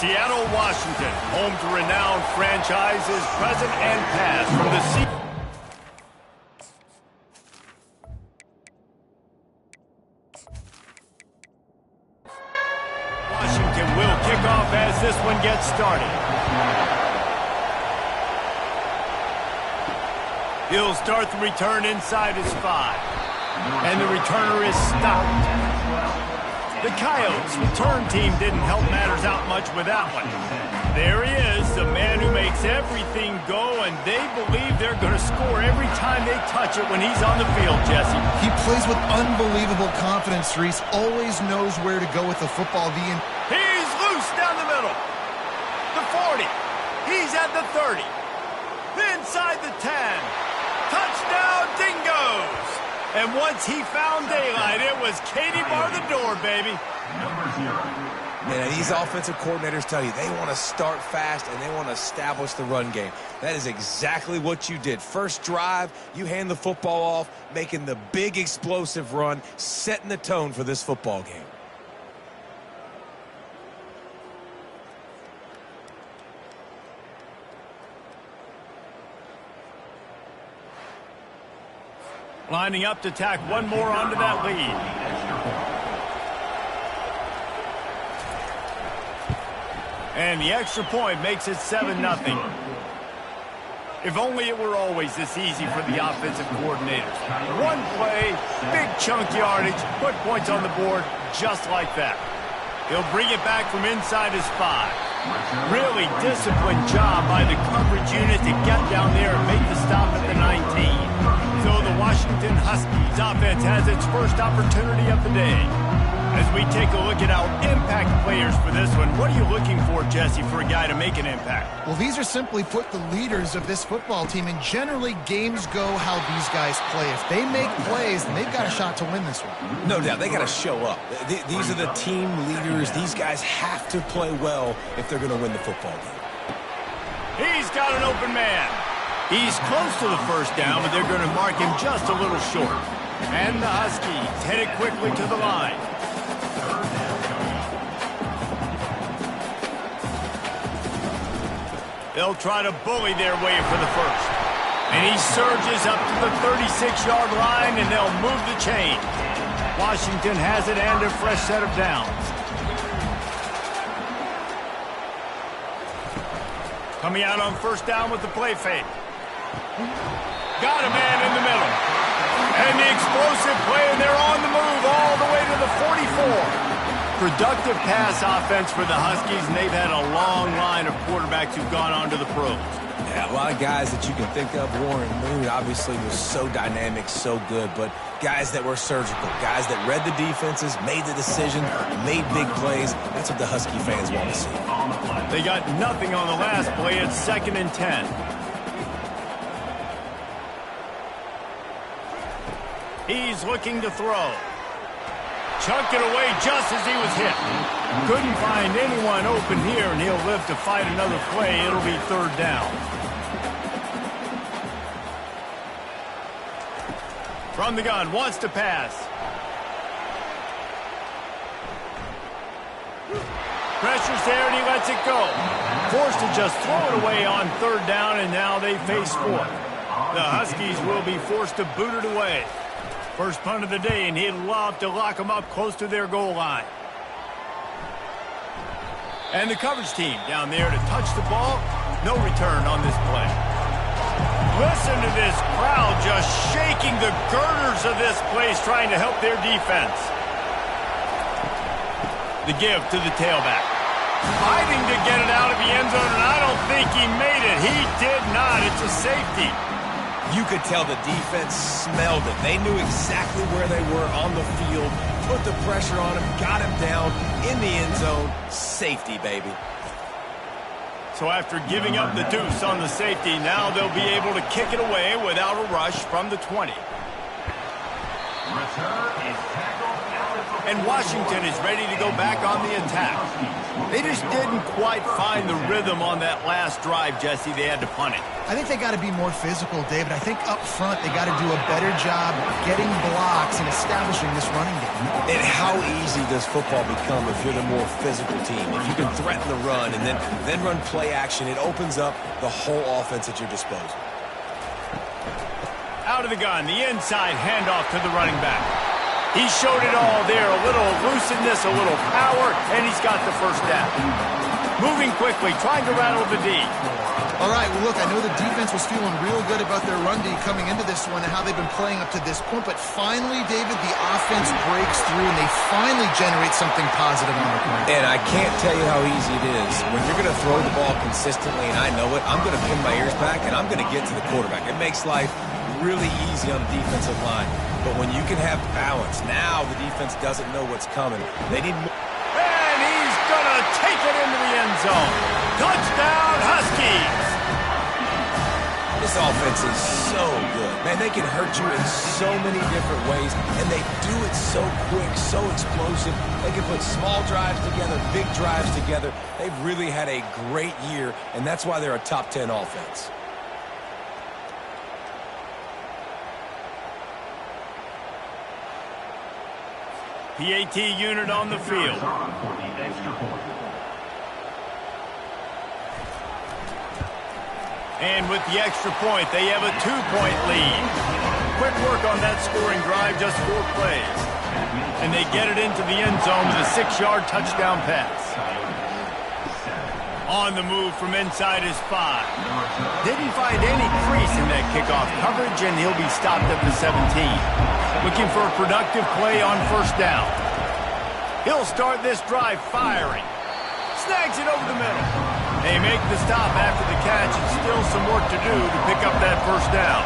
Seattle, Washington, home to renowned franchises present and past from the Washington will kick off as this one gets started. He'll start the return inside his 5. And the returner is stopped. The Coyotes' return team didn't help matters out much with that one. There he is, the man who makes everything go, and they believe they're going to score every time they touch it when he's on the field, Jesse. He plays with unbelievable confidence, Reese. Always knows where to go with the football. He's loose down the middle. The 40. He's at the 30. Inside the 10. Touchdown, Dingoes! And once he found daylight, it was Katie bar the door, baby. Man, these offensive coordinators tell you they want to start fast and they want to establish the run game. That is exactly what you did. First drive, you hand the football off, making the big explosive run, setting the tone for this football game. Lining up to tack one more onto that lead. And the extra point makes it 7-0. If only it were always this easy for the offensive coordinators. One play, big chunk yardage, put points on the board just like that. He'll bring it back from inside his 5. Really disciplined job by the coverage unit to get down there and make the stop at the 19. So the Washington Huskies offense has its first opportunity of the day. As we take a look at our impact players for this one, what are you looking for, Jesse, for a guy to make an impact? Well, these are simply put the leaders of this football team, and generally games go how these guys play. If they make plays, then they've got a shot to win this one. No doubt, they got to show up. These are the team leaders. These guys have to play well if they're going to win the football game. He's got an open man. He's close to the first down, but they're going to mark him just a little short. And the Huskies headed quickly to the line. They'll try to bully their way for the first. And he surges up to the 36-yard line, and they'll move the chain. Washington has it and a fresh set of downs. Coming out on first down with the play fake. Got a man in the middle. And the explosive play, and they're on the move all the way to the 44. Productive pass offense for the Huskies, and they've had a long line of quarterbacks who've gone on to the pros. Yeah, a lot of guys that you can think of. Warren Moon obviously was so dynamic, so good, but guys that were surgical, guys that read the defenses, made the decision, made big plays. That's what the Husky fans want to see. They got nothing on the last play. It's 2nd and 10. He's looking to throw. Chucked it away just as he was hit. Couldn't find anyone open here, and he'll live to fight another play. It'll be 3rd down. From the gun, wants to pass. Pressure's there, and he lets it go. Forced to just throw it away on 3rd down, and now they face 4th. The Huskies will be forced to boot it away. First punt of the day, and he'd love to lock them up close to their goal line. And the coverage team down there to touch the ball. No return on this play. Listen to this crowd just shaking the girders of this place, trying to help their defense. The give to the tailback. Fighting to get it out of the end zone, and I don't think he made it. He did not. It's a safety. You could tell the defense smelled it. They knew exactly where they were on the field, put the pressure on him, got him down in the end zone. Safety, baby. So after giving up the deuce on the safety, now they'll be able to kick it away without a rush from the 20. Return is tackled out at the and Washington is ready to go back on the attack. They just didn't quite find the rhythm on that last drive, Jesse. They had to punt it. I think they got to be more physical, David. I think up front they got to do a better job getting blocks and establishing this running game. And how easy does football become if you're the more physical team? If you can threaten the run and then run play action, it opens up the whole offense at your disposal. Out of the gun, the inside handoff to the running back. He showed it all there, a little looseness, a little power, and he's got the first down. Moving quickly, trying to rattle the D. All right, well, look, I know the defense was feeling real good about their run D coming into this one and how they've been playing up to this point, but finally, David, the offense breaks through and they finally generate something positive on the ground. And I can't tell you how easy it is. When you're going to throw the ball consistently, and I know it, I'm going to pin my ears back and I'm going to get to the quarterback. It makes life really easy on the defensive line. But when you can have balance, now the defense doesn't know what's coming. They need more. And he's going to take it into the end zone. Touchdown, Huskies! This offense is so good. Man, they can hurt you in so many different ways, and they do it so quick, so explosive. They can put small drives together, big drives together. They've really had a great year, and that's why they're a top 10 offense. PAT unit on the field. And with the extra point, they have a 2-point lead. Quick work on that scoring drive, just 4 plays. And they get it into the end zone with a 6-yard touchdown pass. On the move from inside his 5. Didn't find any crease in that kickoff coverage, and he'll be stopped at the 17. Looking for a productive play on first down. He'll start this drive firing. Snags it over the middle. They make the stop after the catch, and still some work to do to pick up that first down.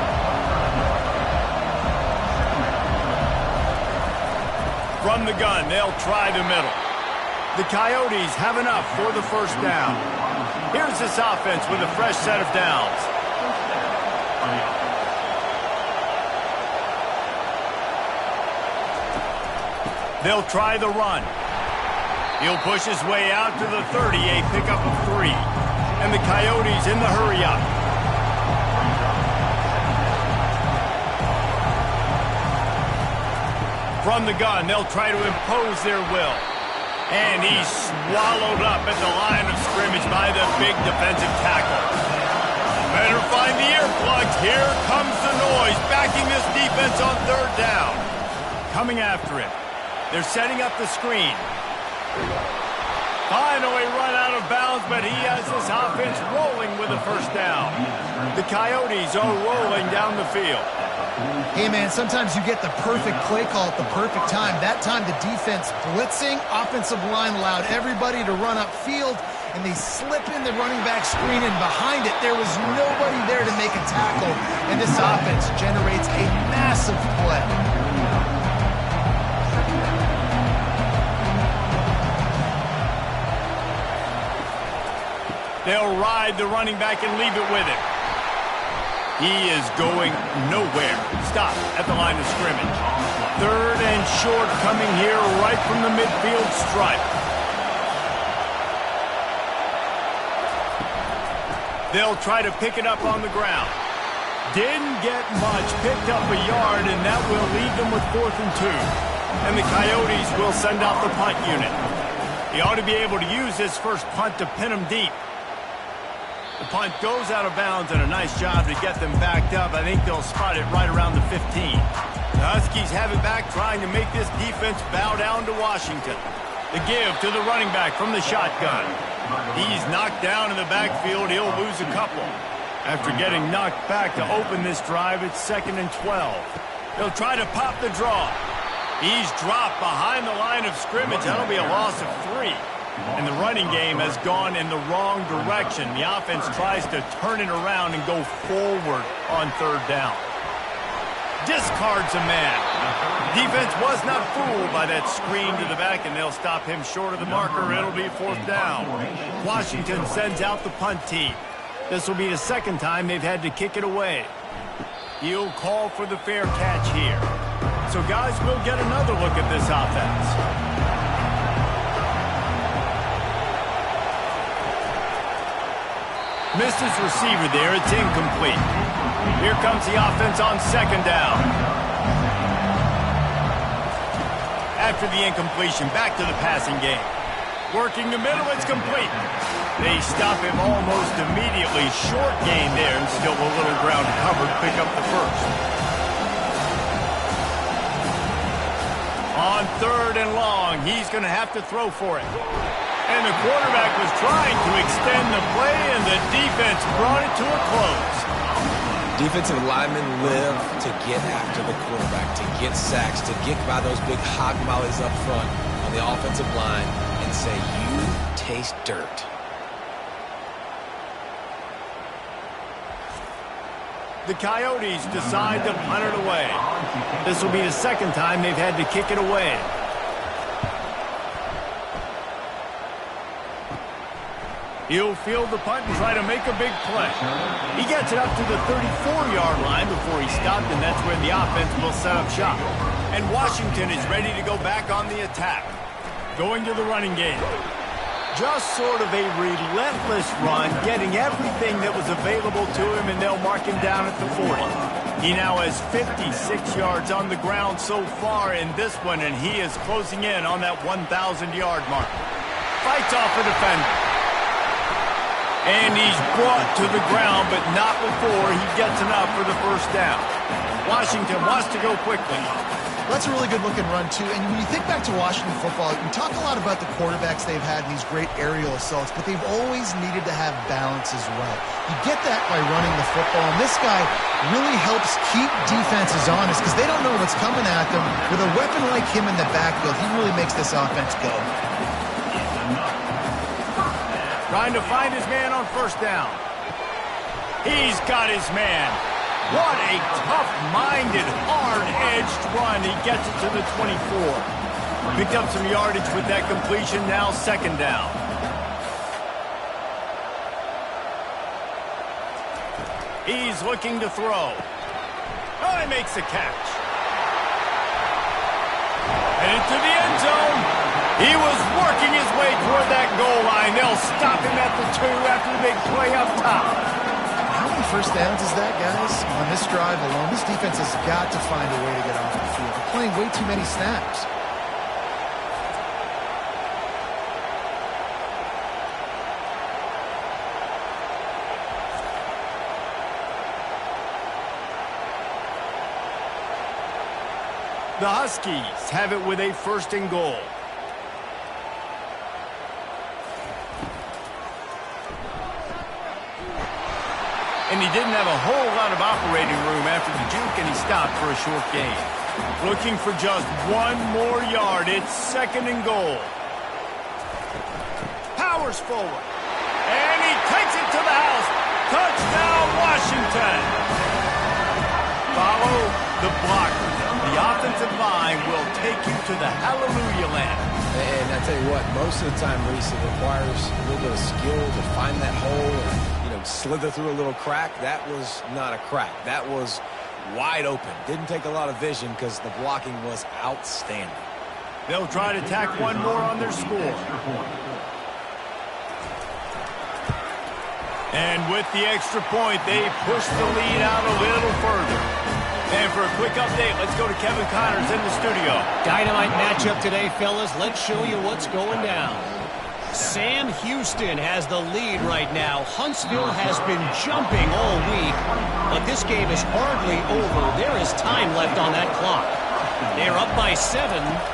From the gun, they'll try the middle. The Coyotes have enough for the first down. Here's this offense with a fresh set of downs. They'll try the run. He'll push his way out to the 30, a pickup of 3. And the Coyotes in the hurry-up. From the gun, they'll try to impose their will. And he's swallowed up at the line of scrimmage by the big defensive tackle. Better find the earplugs. Here comes the noise, backing this defense on third down. Coming after him. They're setting up the screen. Finally run out of bounds, but he has this offense rolling with a first down. The Coyotes are rolling down the field. Hey, man, sometimes you get the perfect play call at the perfect time. That time the defense blitzing, offensive line allowed everybody to run upfield, and they slip in the running back screen, and behind it there was nobody there to make a tackle, and this offense generates a massive play. They'll ride the running back and leave it with him. He is going nowhere. Stop at the line of scrimmage. Third and short coming here right from the midfield stripe. They'll try to pick it up on the ground. Didn't get much. Picked up a yard, and that will leave them with 4th and 2. And the Coyotes will send out the punt unit. He ought to be able to use his first punt to pin them deep. The punt goes out of bounds, and a nice job to get them backed up. I think they'll spot it right around the 15. The Huskies have it back, trying to make this defense bow down to Washington. The give to the running back from the shotgun. He's knocked down in the backfield. He'll lose a couple. After getting knocked back to open this drive, it's 2nd and 12. They'll try to pop the draw. He's dropped behind the line of scrimmage. That'll be a loss of 3. And the running game has gone in the wrong direction. The offense tries to turn it around and go forward on third down. Discards a man. Defense was not fooled by that screen to the back, and they'll stop him short of the marker. It'll be 4th down. Washington sends out the punt team. This will be the 2nd time they've had to kick it away. He'll call for the fair catch here. So, guys, we'll get another look at this offense. Missed his receiver there. It's incomplete. Here comes the offense on second down. After the incompletion, back to the passing game. Working the middle, it's complete. They stop him almost immediately. Short gain there, and still a little ground covered. Pick up the first. On third and long, he's going to have to throw for it. And the quarterback was trying to extend the play, and the defense brought it to a close. Defensive linemen live to get after the quarterback, to get sacks, to get by those big hog mollies up front on the offensive line and say, you taste dirt. The Coyotes decide to punt it away. This will be the second time they've had to kick it away. He'll field the punt and try to make a big play. He gets it up to the 34-yard line before he stopped, and that's where the offense will set up shop. And Washington is ready to go back on the attack. Going to the running game. Just sort of a relentless run, getting everything that was available to him, and they'll mark him down at the 40. He now has 56 yards on the ground so far in this one, and he is closing in on that 1,000-yard mark. Fights off a defender. And he's brought to the ground, but not before he gets enough for the first down. Washington wants to go quickly. That's a really good-looking run, too. And when you think back to Washington football, we talk a lot about the quarterbacks they've had in these great aerial assaults, but they've always needed to have balance as well. You get that by running the football, and this guy really helps keep defenses honest because they don't know what's coming at them. With a weapon like him in the backfield, he really makes this offense go. Trying to find his man on first down. He's got his man. What a tough-minded, hard-edged run. He gets it to the 24. Picked up some yardage with that completion. Now second down. He's looking to throw. Oh, he makes a catch. And into the end zone. He was working his way toward that goal line. They'll stop him at the 2 after the big play up top. How many first downs is that, guys? On this drive alone, this defense has got to find a way to get off the field. They're playing way too many snaps. The Huskies have it with a first and goal. And he didn't have a whole lot of operating room after the juke, and he stopped for a short gain. Looking for just one more yard. It's second and goal. Powers forward. And he takes it to the house. Touchdown, Washington. Follow the blockers. The offensive line will take you to the hallelujah land. And I tell you what, most of the time, Reese, it requires a little bit of skill to find that hole and slither through a little crack. That was not a crack. That was wide open. Didn't take a lot of vision because the blocking was outstanding. They'll try to tack one more on their score. And with the extra point, they push the lead out a little further. And for a quick update, let's go to Kevin Connors in the studio. Dynamite matchup today, fellas. Let's show you what's going down. Sam Houston has the lead right now. Huntsville has been jumping all week, but this game is hardly over. There is time left on that clock. They're up by 7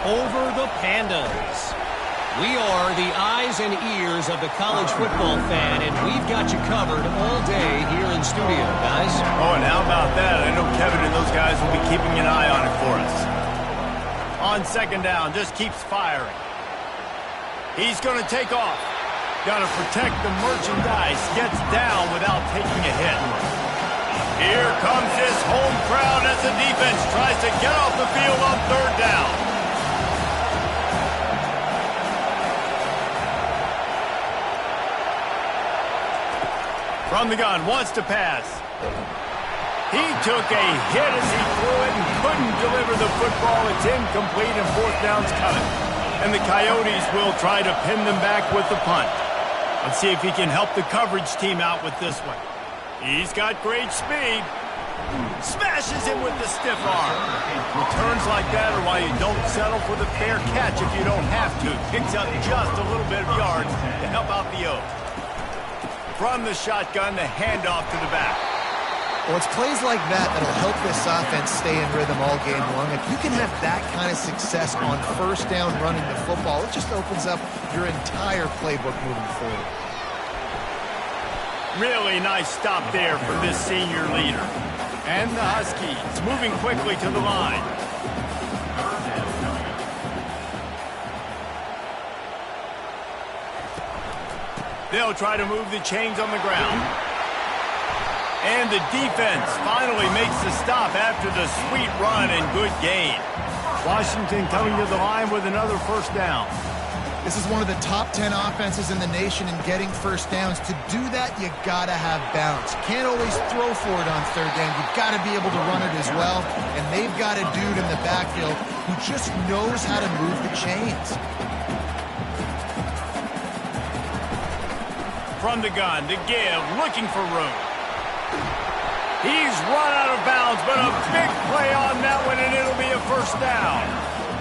over the Pandas. We are the eyes and ears of the college football fan, and we've got you covered all day here in studio, guys. Oh, and how about that? I know Kevin and those guys will be keeping an eye on it for us. On second down, just keeps firing. He's going to take off. Got to protect the merchandise. Gets down without taking a hit. Here comes his home crowd as the defense tries to get off the field on third down. From the gun, wants to pass. He took a hit as he threw it and couldn't deliver the football. It's incomplete and fourth down's coming. And the Coyotes will try to pin them back with the punt. Let's see if he can help the coverage team out with this one. He's got great speed. Smashes him with the stiff arm. Returns like that are why you don't settle for the fair catch if you don't have to. Picks up just a little bit of yards to help out the O. From the shotgun, the handoff to the back. Well, it's plays like that that'll help this offense stay in rhythm all game long. If you can have that kind of success on first down running the football, it just opens up your entire playbook moving forward. Really nice stop there for this senior leader. And the Huskies moving quickly to the line. They'll try to move the chains on the ground. And the defense finally makes the stop after the sweet run and good gain. Washington coming to the line with another first down. This is one of the top 10 offenses in the nation in getting first downs. To do that, you got to have balance. You can't always throw for it on third down. You've got to be able to run it as well. And they've got a dude in the backfield who just knows how to move the chains. From the gun, to give, looking for room. He's run out of bounds, but a big play on that one, and it'll be a first down.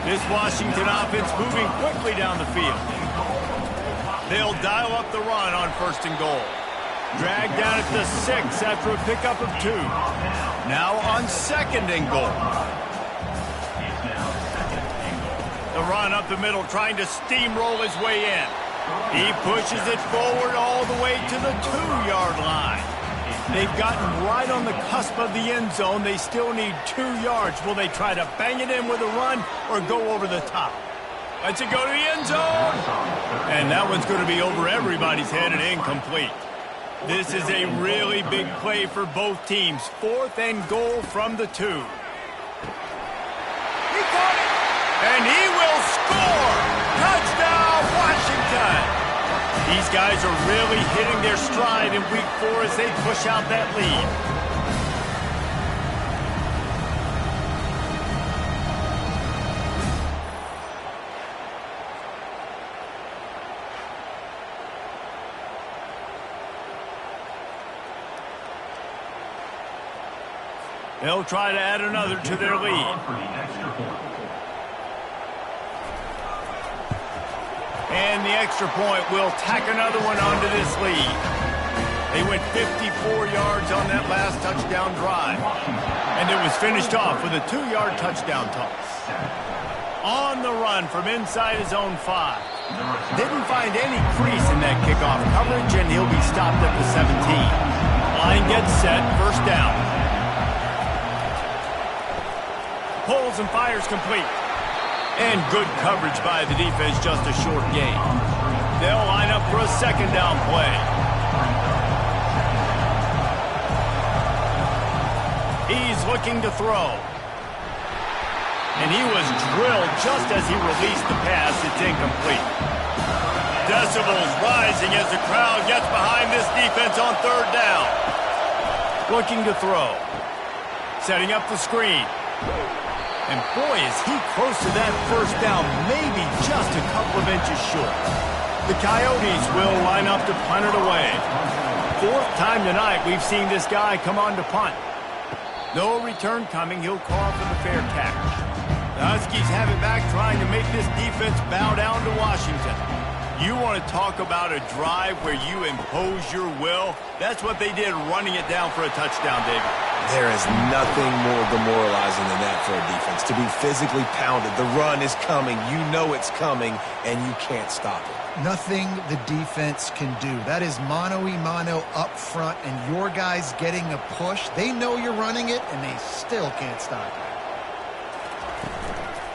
This Washington offense moving quickly down the field. They'll dial up the run on first and goal. Dragged down at the 6 after a pickup of 2. Now on second and goal. The run up the middle, trying to steamroll his way in. He pushes it forward all the way to the 2-yard line. They've gotten right on the cusp of the end zone. They still need 2 yards. Will they try to bang it in with a run or go over the top? Let's it go to the end zone. And that one's going to be over everybody's head and incomplete. This is a really big play for both teams. 4th and goal from the 2. He got it. And he will score. Touchdown, Washington. These guys are really hitting their stride in week 4 as they push out that lead. They'll try to add another to their lead. And the extra point will tack another one onto this lead. They went 54 yards on that last touchdown drive. And it was finished off with a 2-yard touchdown toss. On the run from inside his own 5. Didn't find any crease in that kickoff coverage, and he'll be stopped at the 17. Line gets set, first down. Pulls and fires complete. And good coverage by the defense, just a short gain. They'll line up for a second down play. He's looking to throw. And he was drilled just as he released the pass. It's incomplete. Decibels rising as the crowd gets behind this defense on third down. Looking to throw. Setting up the screen. And boy, is he close to that first down, maybe just a couple of inches short. The Coyotes will line up to punt it away. 4th time tonight we've seen this guy come on to punt. No return coming, he'll call for the fair catch. The Huskies have it back, trying to make this defense bow down to Washington. You want to talk about a drive where you impose your will? That's what they did, running it down for a touchdown, David. There is nothing more demoralizing than that for a defense. To be physically pounded. The run is coming. You know it's coming, and you can't stop it. Nothing the defense can do. That is mano-a-mano up front, and your guys getting a push. They know you're running it, and they still can't stop it.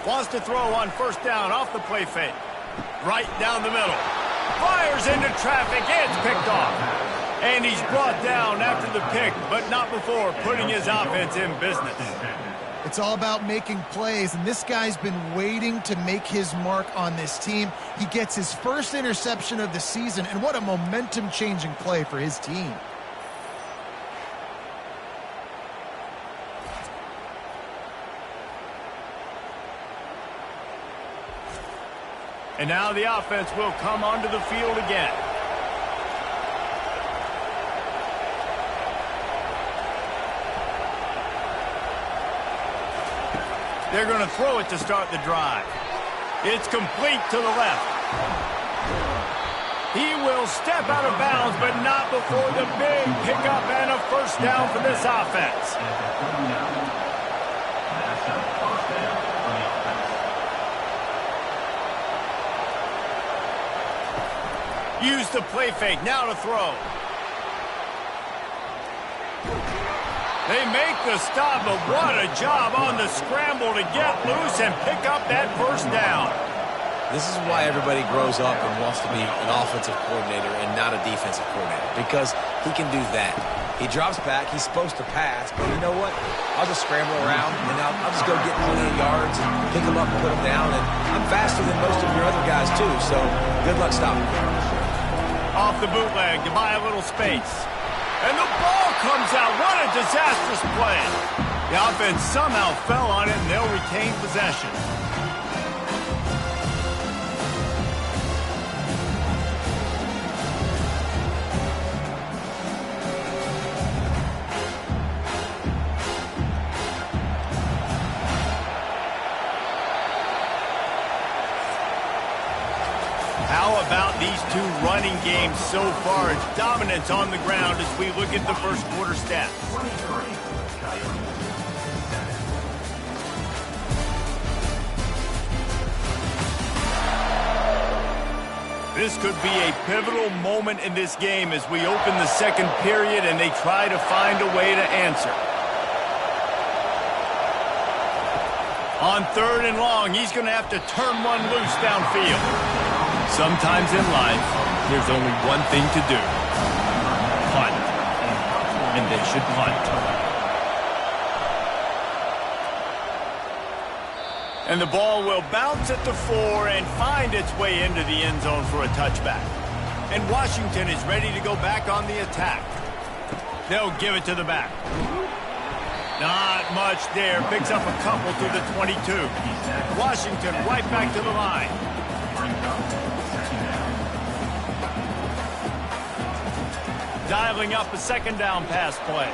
Wants to throw on first down off the play fake. Right down the middle. Fires into traffic. It's picked off. And he's brought down after the pick, but not before putting his offense in business. It's all about making plays, and this guy's been waiting to make his mark on this team. He gets his first interception of the season, and what a momentum-changing play for his team. And now the offense will come onto the field again. They're going to throw it to start the drive. It's complete to the left. He will step out of bounds, but not before the big pickup and a first down for this offense. Use the play fake, now to throw. They make the stop, but what a job on the scramble to get loose and pick up that first down. This is why everybody grows up and wants to be an offensive coordinator and not a defensive coordinator, because he can do that. He drops back, he's supposed to pass, but you know what? I'll just scramble around, and I'll just go get plenty of yards and pick them up and put them down, and I'm faster than most of your other guys too, so good luck stopping me. Off the bootleg to buy a little space. And the ball comes out. What a disastrous play. The offense somehow fell on it, and they'll retain possession. How about these two running games so far? It's dominance on the ground as we look at the first quarter stats. This could be a pivotal moment in this game as we open the second period and they try to find a way to answer. On 3rd and long, he's going to have to turn one loose downfield. Sometimes in life, there's only one thing to do. Punt. And they should punt. And the ball will bounce at the 4 and find its way into the end zone for a touchback. And Washington is ready to go back on the attack. They'll give it to the back. Not much there. Picks up a couple to the 22. Washington right back to the line. Dialing up a second down pass play.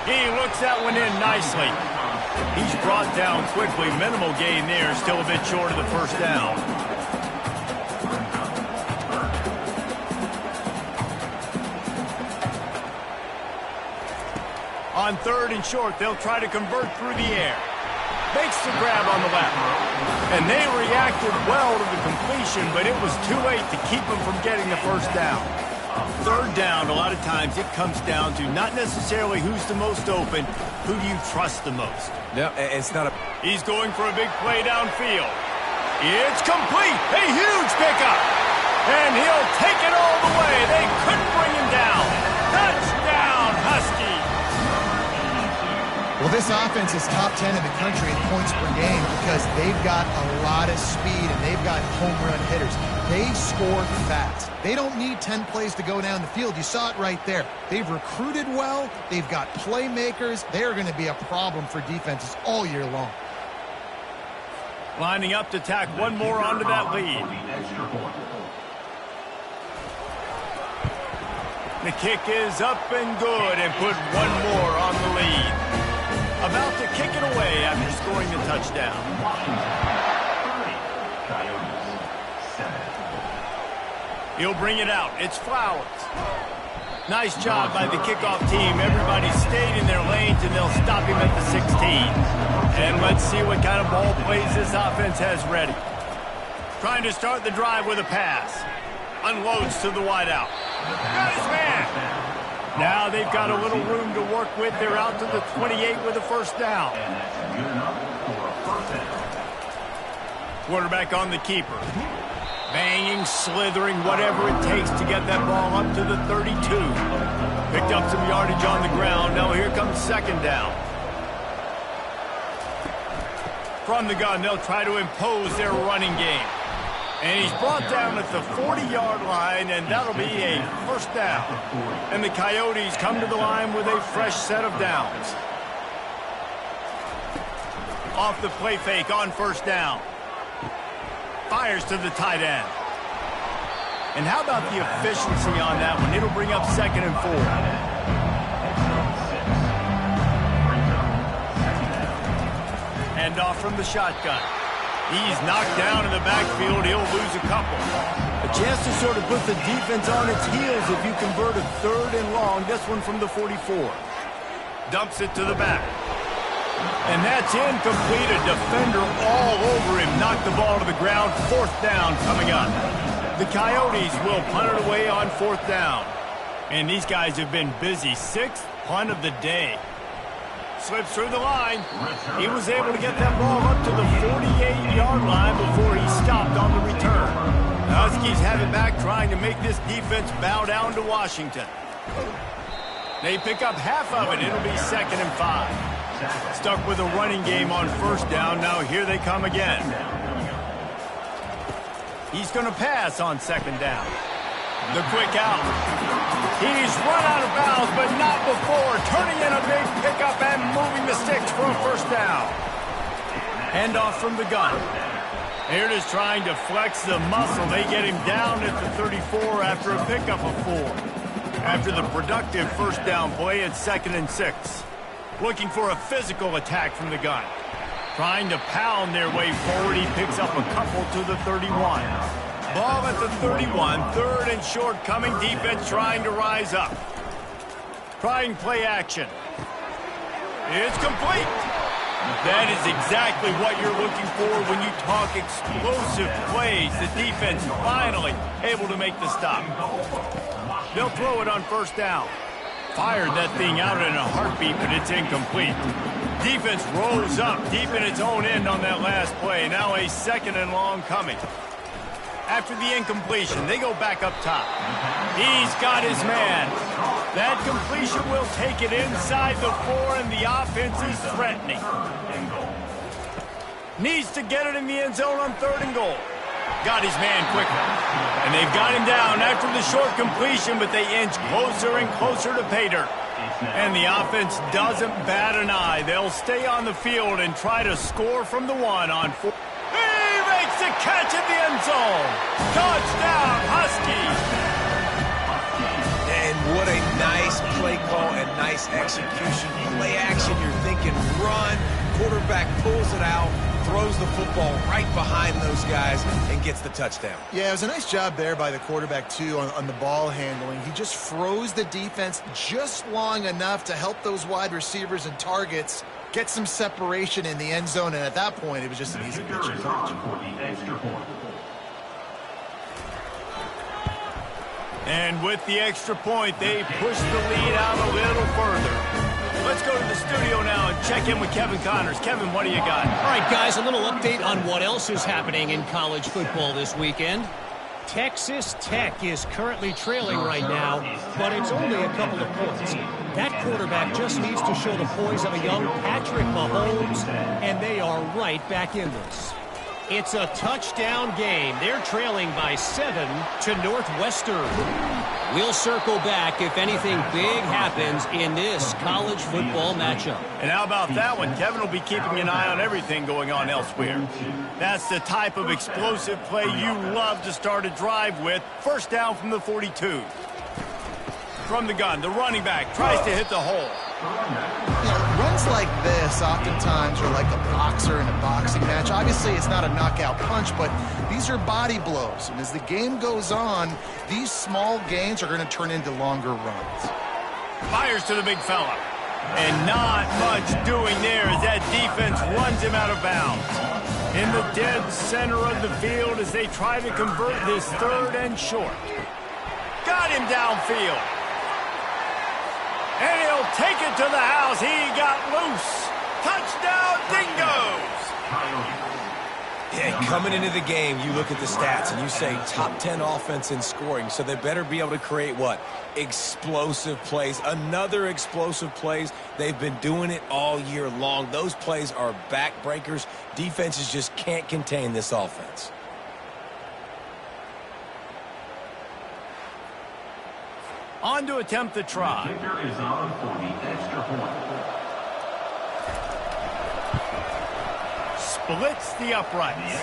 He looks that one in nicely. He's brought down quickly. Minimal gain there. Still a bit short of the first down. On 3rd and short, they'll try to convert through the air. Makes the grab on the left. And they reacted well to the completion, but it was too late to keep them from getting the first down. 3rd down, a lot of times it comes down to not necessarily who's the most open, who do you trust the most. No, it's not a... He's going for a big play downfield. It's complete. A huge pickup. And he'll take it all the way. They couldn't bring him down. Touchdown, Husky. Well, this offense is top 10 in the country in points per game because they've got a lot of speed and they've got home run hitters. They score fast. They don't need 10 plays to go down the field. You saw it right there. They've recruited well. They've got playmakers. They're going to be a problem for defenses all year long. Lining up to tack one more onto that lead. The kick is up and good and put one more on the lead. About to kick it away after scoring the touchdown. He'll bring it out. It's Flowers. Nice job by the kickoff team. Everybody stayed in their lanes, and they'll stop him at the 16. And let's see what kind of ball plays this offense has ready. Trying to start the drive with a pass. Unloads to the wideout. Got his man. Now they've got a little room to work with. They're out to the 28 with a first down. Quarterback on the keeper. Banging, slithering, whatever it takes to get that ball up to the 32. Picked up some yardage on the ground. Now here comes second down. From the gun, they'll try to impose their running game. And he's brought down at the 40-yard line, and that'll be a first down. And the Coyotes come to the line with a fresh set of downs. Off the play fake on first down. Fires to the tight end. And how about the efficiency on that one? It'll bring up 2nd and 4. Hand off from the shotgun. He's knocked down in the backfield. He'll lose a couple. A chance to sort of put the defense on its heels if you convert a 3rd and long. This one from the 44. Dumps it to the back. And that's incomplete. A defender all over him. Knocked the ball to the ground. 4th down coming up. The Coyotes will punt it away on 4th down. And these guys have been busy. 6th punt of the day. Slips through the line. He was able to get that ball up to the 48-yard line before he stopped on the return. The Huskies have it back, trying to make this defense bow down to Washington. They pick up half of it. It'll be 2nd and 5. Stuck with a running game on 1st down. Now here they come again. He's going to pass on 2nd down. The quick out. He's run out of bounds, but not before. Turning in a big pickup and moving the sticks for a 1st down. Handoff from the gun. Here it is, trying to flex the muscle. They get him down at the 34 after a pickup of 4. After the productive 1st down play, it's 2nd and 6. Looking for a physical attack from the gun. Trying to pound their way forward. He picks up a couple to the 31. Ball at the 31, 3rd and short coming. Defense trying to rise up. Trying play action. It's complete. That is exactly what you're looking for when you talk explosive plays. The defense finally able to make the stop. They'll throw it on 1st down. Fired that thing out in a heartbeat, but it's incomplete. Defense rolls up deep in its own end on that last play. Now a 2nd and long coming. After the incompletion, they go back up top. He's got his man. That completion will take it inside the 4, and the offense is threatening. Needs to get it in the end zone on 3rd and goal. Got his man quickly. And they've got him down after the short completion, but they inch closer and closer to pay dirt. And the offense doesn't bat an eye. They'll stay on the field and try to score from the 1 on 4. Makes the catch at the end zone. Touchdown, Huskies. And what a nice play call and nice execution. Play action, you're thinking run. Quarterback pulls it out, throws the football right behind those guys, and gets the touchdown. Yeah, it was a nice job there by the quarterback, too, on the ball handling. He just froze the defense just long enough to help those wide receivers and targets get some separation in the end zone, and at that point, it was just an easy pitch. And with the extra point, they push the lead out a little further. Let's go to the studio now and check in with Kevin Connors. Kevin, what do you got? All right, guys, a little update on what else is happening in college football this weekend. Texas Tech is currently trailing right now, but it's only a couple of points. That quarterback just needs to show the poise of a young Patrick Mahomes, and they are right back in this. It's a touchdown game. They're trailing by 7 to Northwestern. We'll circle back if anything big happens in this college football matchup. And how about that one? Kevin will be keeping an eye on everything going on elsewhere. That's the type of explosive play you love to start a drive with. 1st down from the 42. From the gun, the running back tries to hit the hole. You know, runs like this oftentimes are like a boxer in a boxing match. Obviously, it's not a knockout punch, but these are body blows. And as the game goes on, these small gains are going to turn into longer runs. Fires to the big fella. And not much doing there as that defense runs him out of bounds. In the dead center of the field as they try to convert this 3rd and short. Got him downfield. And he'll take it to the house. He got loose. Touchdown, Dingoes. Yeah, coming into the game, you look at the stats and you say top 10 offense in scoring, so they better be able to create what? Explosive plays. Another explosive plays. They've been doing it all year long. Those plays are backbreakers. Defenses just can't contain this offense. On to attempt the try. Is on for the extra point. blitz the uprights.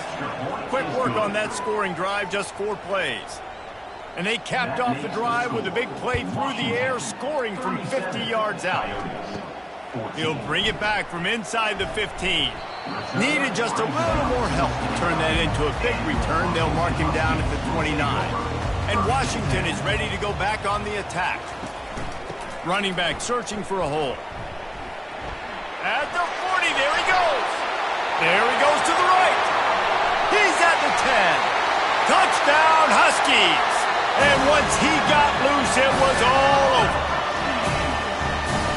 Quick work on that scoring drive, just 4 plays. And they capped off the drive with a big play through the air, scoring from 50 yards out. He'll bring it back from inside the 15. Needed just a little more help to turn that into a big return. They'll mark him down at the 29. And Washington is ready to go back on the attack. Running back searching for a hole. At the 40, there he goes. There he goes to the right. He's at the 10. Touchdown, Huskies. And once he got loose, it was all over.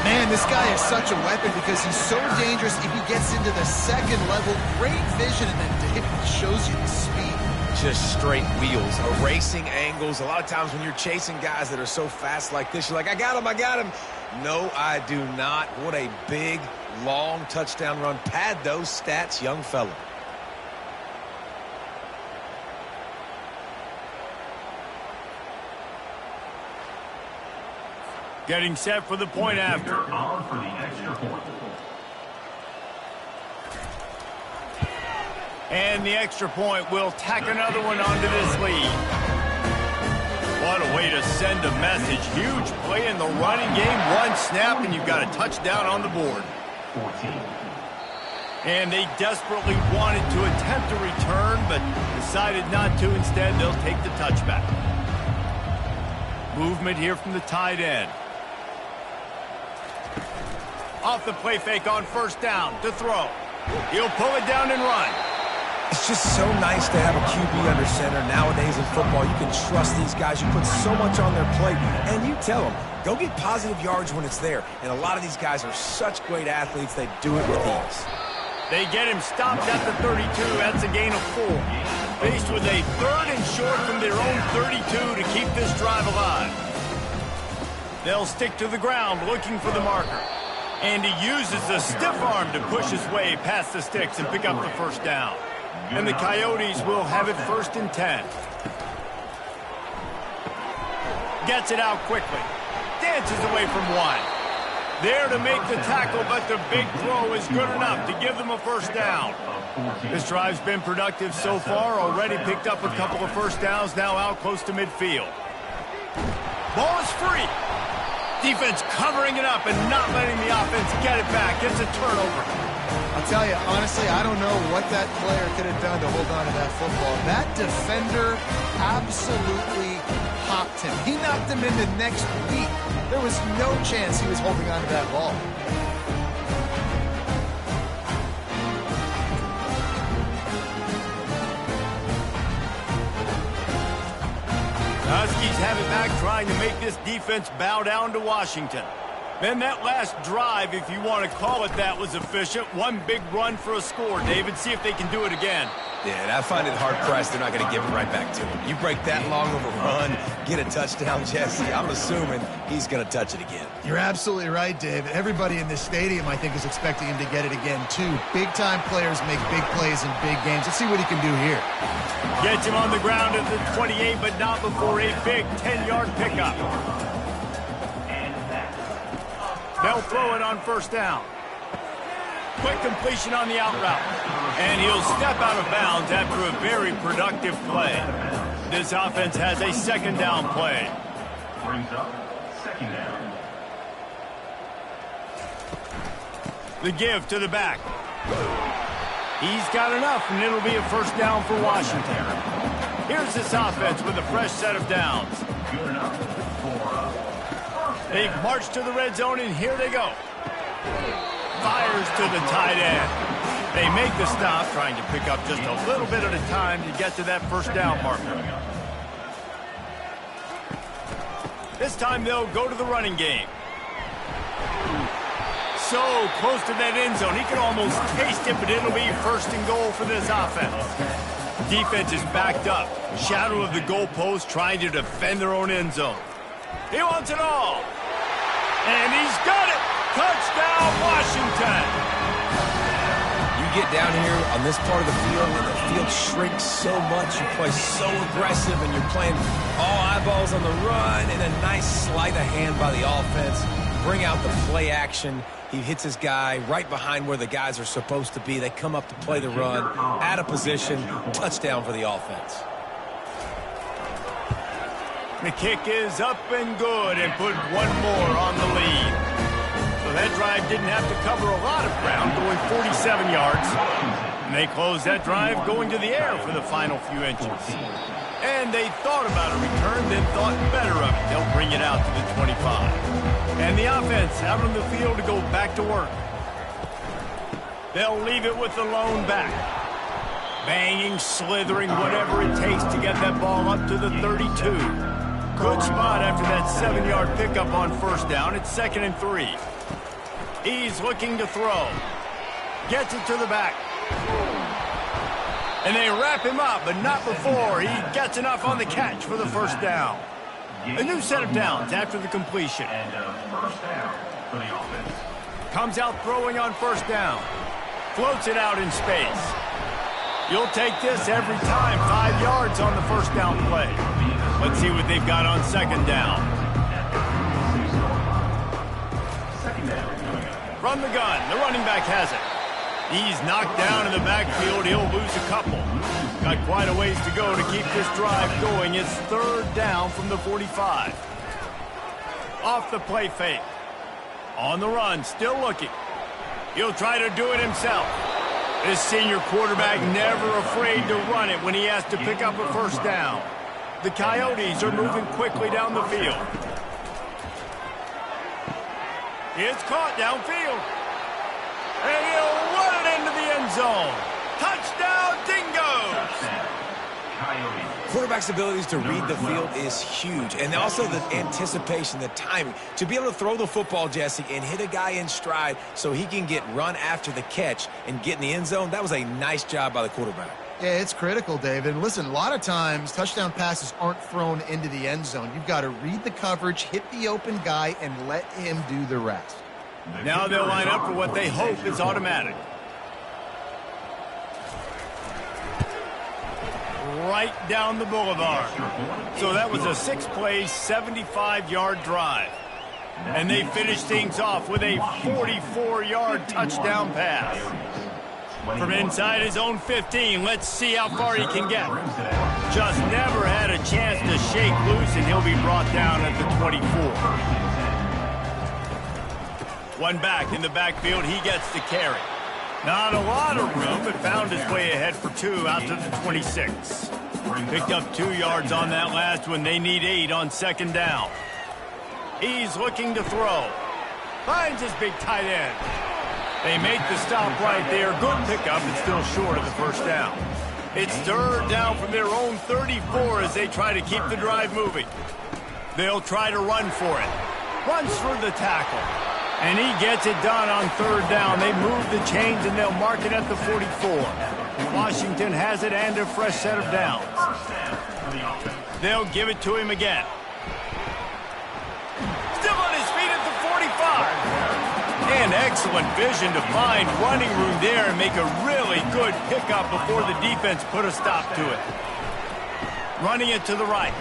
Man, this guy is such a weapon because he's so dangerous if he gets into the second level. Great vision, and then it shows you the speed. Just straight wheels, erasing angles. A lot of times when you're chasing guys that are so fast like this, you're like, I got him, I got him. No, I do not. What a big, long touchdown run. Pad those stats, young fella. Getting set for the point after. And the extra point will tack another one onto this lead. What a way to send a message. Huge play in the running game. One snap and you've got a touchdown on the board. 14. And they desperately wanted to attempt a return, but decided not to. Instead, they'll take the touchback. Movement here from the tight end. Off the play fake on first down to throw. He'll pull it down and run. It's just so nice to have a QB under center. Nowadays in football, you can trust these guys. You put so much on their plate, and you tell them, go get positive yards when it's there. And a lot of these guys are such great athletes, they do it with ease. They get him stopped at the 32. That's a gain of 4. Faced with a 3rd and short from their own 32 to keep this drive alive. They'll stick to the ground looking for the marker. And he uses the stiff arm to push his way past the sticks and pick up the first down. And the Coyotes will have it 1st and 10. Gets it out quickly. Dances away from one. There to make the tackle, but the big throw is good enough to give them a first down. This drive's been productive so far. Already picked up a couple of first downs, now out close to midfield. Ball is free. Defense covering it up and not letting the offense get it back. It's a turnover. I'll tell you, honestly, I don't know what that player could have done to hold on to that football. That defender absolutely popped him. He knocked him into next week. There was no chance he was holding on to that ball. The Huskies have it back, trying to make this defense bow down to Washington. Then that last drive, if you want to call it that, was efficient. One big run for a score, David. See if they can do it again. Yeah, I find it hard-pressed they're not going to give it right back to him. You break that long of a run, get a touchdown, Jesse, I'm assuming he's going to touch it again. You're absolutely right, David. Everybody in this stadium, I think, is expecting him to get it again, too. Big-time players make big plays in big games. Let's see what he can do here. Gets him on the ground at the 28, but not before a big 10-yard pickup. They'll throw it on first down. Quick completion on the out route. And he'll step out of bounds after a very productive play. This offense has a second down play. Brings up second down. The give to the back. He's got enough, and it'll be a first down for Washington. Here's this offense with a fresh set of downs. Good enough for they've marched to the red zone, and here they go. Fires to the tight end. They make the stop, trying to pick up just a little bit at a time to get to that first down marker. This time they'll go to the running game. So close to that end zone. He can almost taste it, but it'll be 1st and goal for this offense. Defense is backed up. Shadow of the goalpost, trying to defend their own end zone. He wants it all. And he's got it. Touchdown, Washington. You get down here on this part of the field, and the field shrinks so much. You play so aggressive, and you're playing all eyeballs on the run, and a nice sleight of hand by the offense. bring out the play action. He hits his guy right behind where the guys are supposed to be. They come up to play the run, out of position, touchdown for the offense. The kick is up and good and put one more on the lead. So that drive didn't have to cover a lot of ground, going 47 yards. And they close that drive going to the air for the final few inches. And they thought about a return, then thought better of it. They'll bring it out to the 25. And the offense out on the field to go back to work. They'll leave it with the lone back. Banging, slithering, whatever it takes to get that ball up to the 32. Good spot after that 7-yard pickup on first down. It's 2nd and 3. He's looking to throw. Gets it to the back. And they wrap him up, but not before he gets enough on the catch for the first down. A new set of downs after the completion. Comes out throwing on first down. Floats it out in space. You'll take this every time. 5 yards on the first down play. Let's see what they've got on second down. From the gun, the running back has it. He's knocked down in the backfield. He'll lose a couple. Got quite a ways to go to keep this drive going. It's 3rd down from the 45. Off the play fake. On the run, still looking. He'll try to do it himself. This senior quarterback never afraid to run it when he has to pick up a first down. The Coyotes are moving quickly down the field. It's caught downfield. And he'll run it into the end zone. Touchdown, Dingoes! Quarterback's abilities to read the field is huge. And also the anticipation, the timing. To be able to throw the football, Jesse, and hit a guy in stride so he can get run after the catch and get in the end zone, that was a nice job by the quarterback. Yeah, it's critical, David. Listen, a lot of times touchdown passes aren't thrown into the end zone. You've got to read the coverage, hit the open guy, and let him do the rest. Now they'll line up for what they hope is automatic. Right down the boulevard. So that was a 6-play, 75-yard drive. And they finished things off with a 44-yard touchdown pass. From inside his own 15, let's see how far he can get. Just never had a chance to shake loose, and he'll be brought down at the 24. One back in the backfield, he gets the carry. Not a lot of room, but found his way ahead for 2 out to the 26. Picked up 2 yards on that last one. They need 8 on second down. He's looking to throw. Finds his big tight end. They make the stop right there. Good pickup, but still short of the first down. It's 3rd down from their own 34 as they try to keep the drive moving. They'll try to run for it. Runs through the tackle. And he gets it done on 3rd down. They move the chains and they'll mark it at the 44. Washington has it and a fresh set of downs. They'll give it to him again. Still on his feet at the 45. And excellent vision to find running room there and make a really good pickup before the defense put a stop to it. Running it to the right.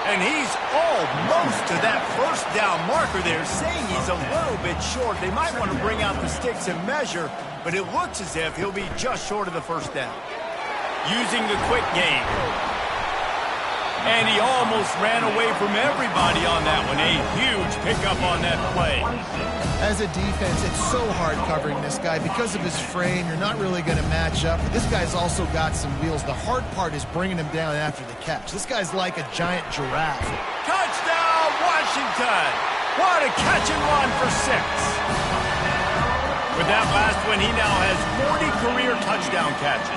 And he's almost to that first down marker there, saying he's a little bit short. They might want to bring out the sticks and measure, but it looks as if he'll be just short of the first down. Using the quick game. And he almost ran away from everybody on that one. A huge pickup on that play. As a defense, it's so hard covering this guy. Because of his frame, you're not really going to match up. But this guy's also got some wheels. The hard part is bringing him down after the catch. This guy's like a giant giraffe. Touchdown, Washington! What a catch and run for 6. With that last one, he now has 40 career touchdown catches.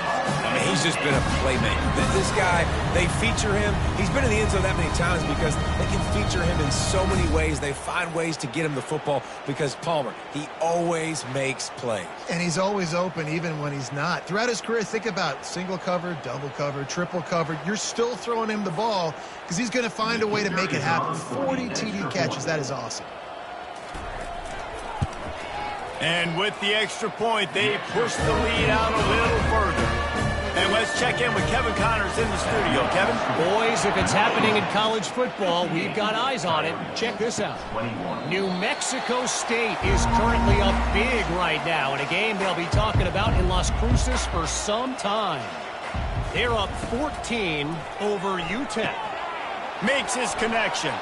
And he's just been a playmaker. This guy, they feature him. He's been in the end zone that many times because they can feature him in so many ways. They find ways to get him the football because Palmer, he always makes plays. And he's always open even when he's not. Throughout his career, think about single cover, double cover, triple cover. You're still throwing him the ball because he's going to find a way to make it happen. 40 TD catches. That is awesome. And with the extra point, they push the lead out a little further. And let's check in with Kevin Connors in the studio. Kevin? Boys, if it's happening in college football, we've got eyes on it. Check this out. New Mexico State is currently up big right now in a game they'll be talking about in Las Cruces for some time. They're up 14 over UTEP. Makes his connection.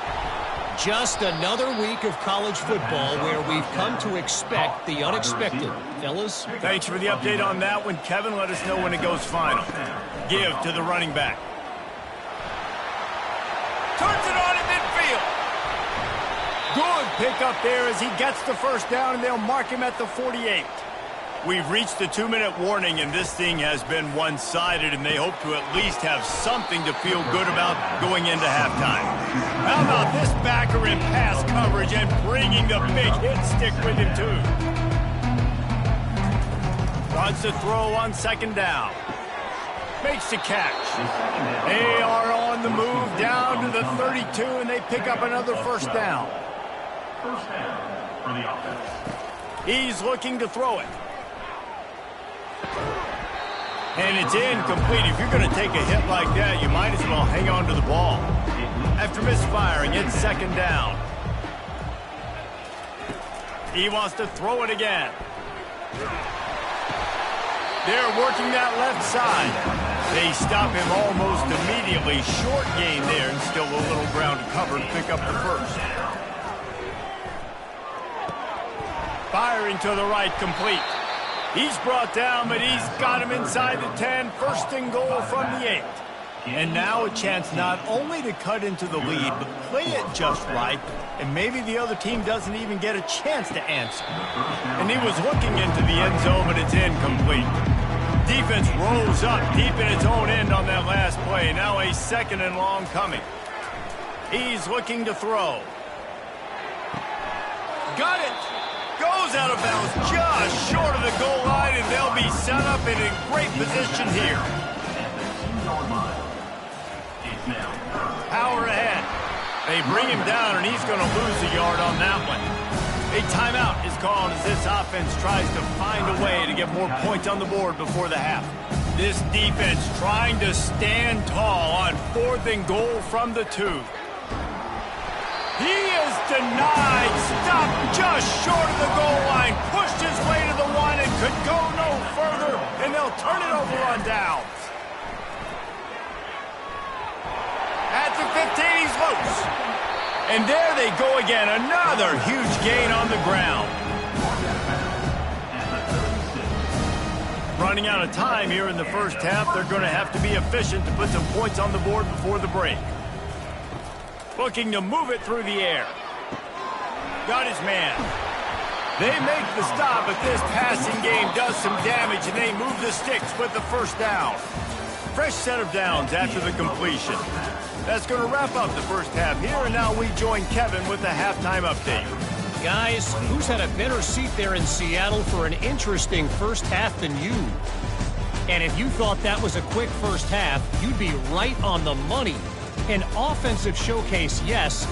Just another week of college football where we've come to expect the unexpected. Fellas? Thanks for the update on that one, Kevin. Let us know when it goes final. Give to the running back. Turns it on at midfield. Good pickup there as he gets the first down, and they'll mark him at the 48. We've reached the 2-minute warning, and this thing has been one-sided, and they hope to at least have something to feel good about going into halftime. How about this backer in pass coverage and bringing the big hit stick with him, too? Wants to throw on second down. Makes the catch. They are on the move down to the 32, and they pick up another first down. First down for the offense. He's looking to throw it. And it's incomplete. If you're going to take a hit like that, you might as well hang on to the ball. After misfiring, it's second down. He wants to throw it again. They're working that left side. They stop him almost immediately. Short gain there, and still a little ground to cover to pick up the first. Firing to the right, complete. He's brought down, but he's got him inside the 10. First and goal from the 8. And now a chance not only to cut into the lead, but play it just right, and maybe the other team doesn't even get a chance to answer. And he was looking into the end zone, but it's incomplete. Defense rolls up deep in its own end on that last play. Now a second and long coming. He's looking to throw. Got it! Goes out of bounds just short of the goal line, and they'll be set up in a great position here. Power ahead. They bring him down, and he's going to lose a yard on that one. A timeout is called as this offense tries to find a way to get more points on the board before the half. This defense trying to stand tall on 4th and goal from the 2. He is denied. Stopped just short of the goal line. Pushed his way to the 1 and could go no further. And they'll turn it over on downs. At the 15, he's loose. And there they go again. Another huge gain on the ground. Running out of time here in the first half. They're going to have to be efficient to put some points on the board before the break. Looking to move it through the air. Got his man. They make the stop, but this passing game does some damage, and they move the sticks with the first down. Fresh set of downs after the completion. That's going to wrap up the first half here, and now we join Kevin with the halftime update. Guys, who's had a better seat there in Seattle for an interesting first half than you? And if you thought that was a quick first half, you'd be right on the money. An offensive showcase, yes,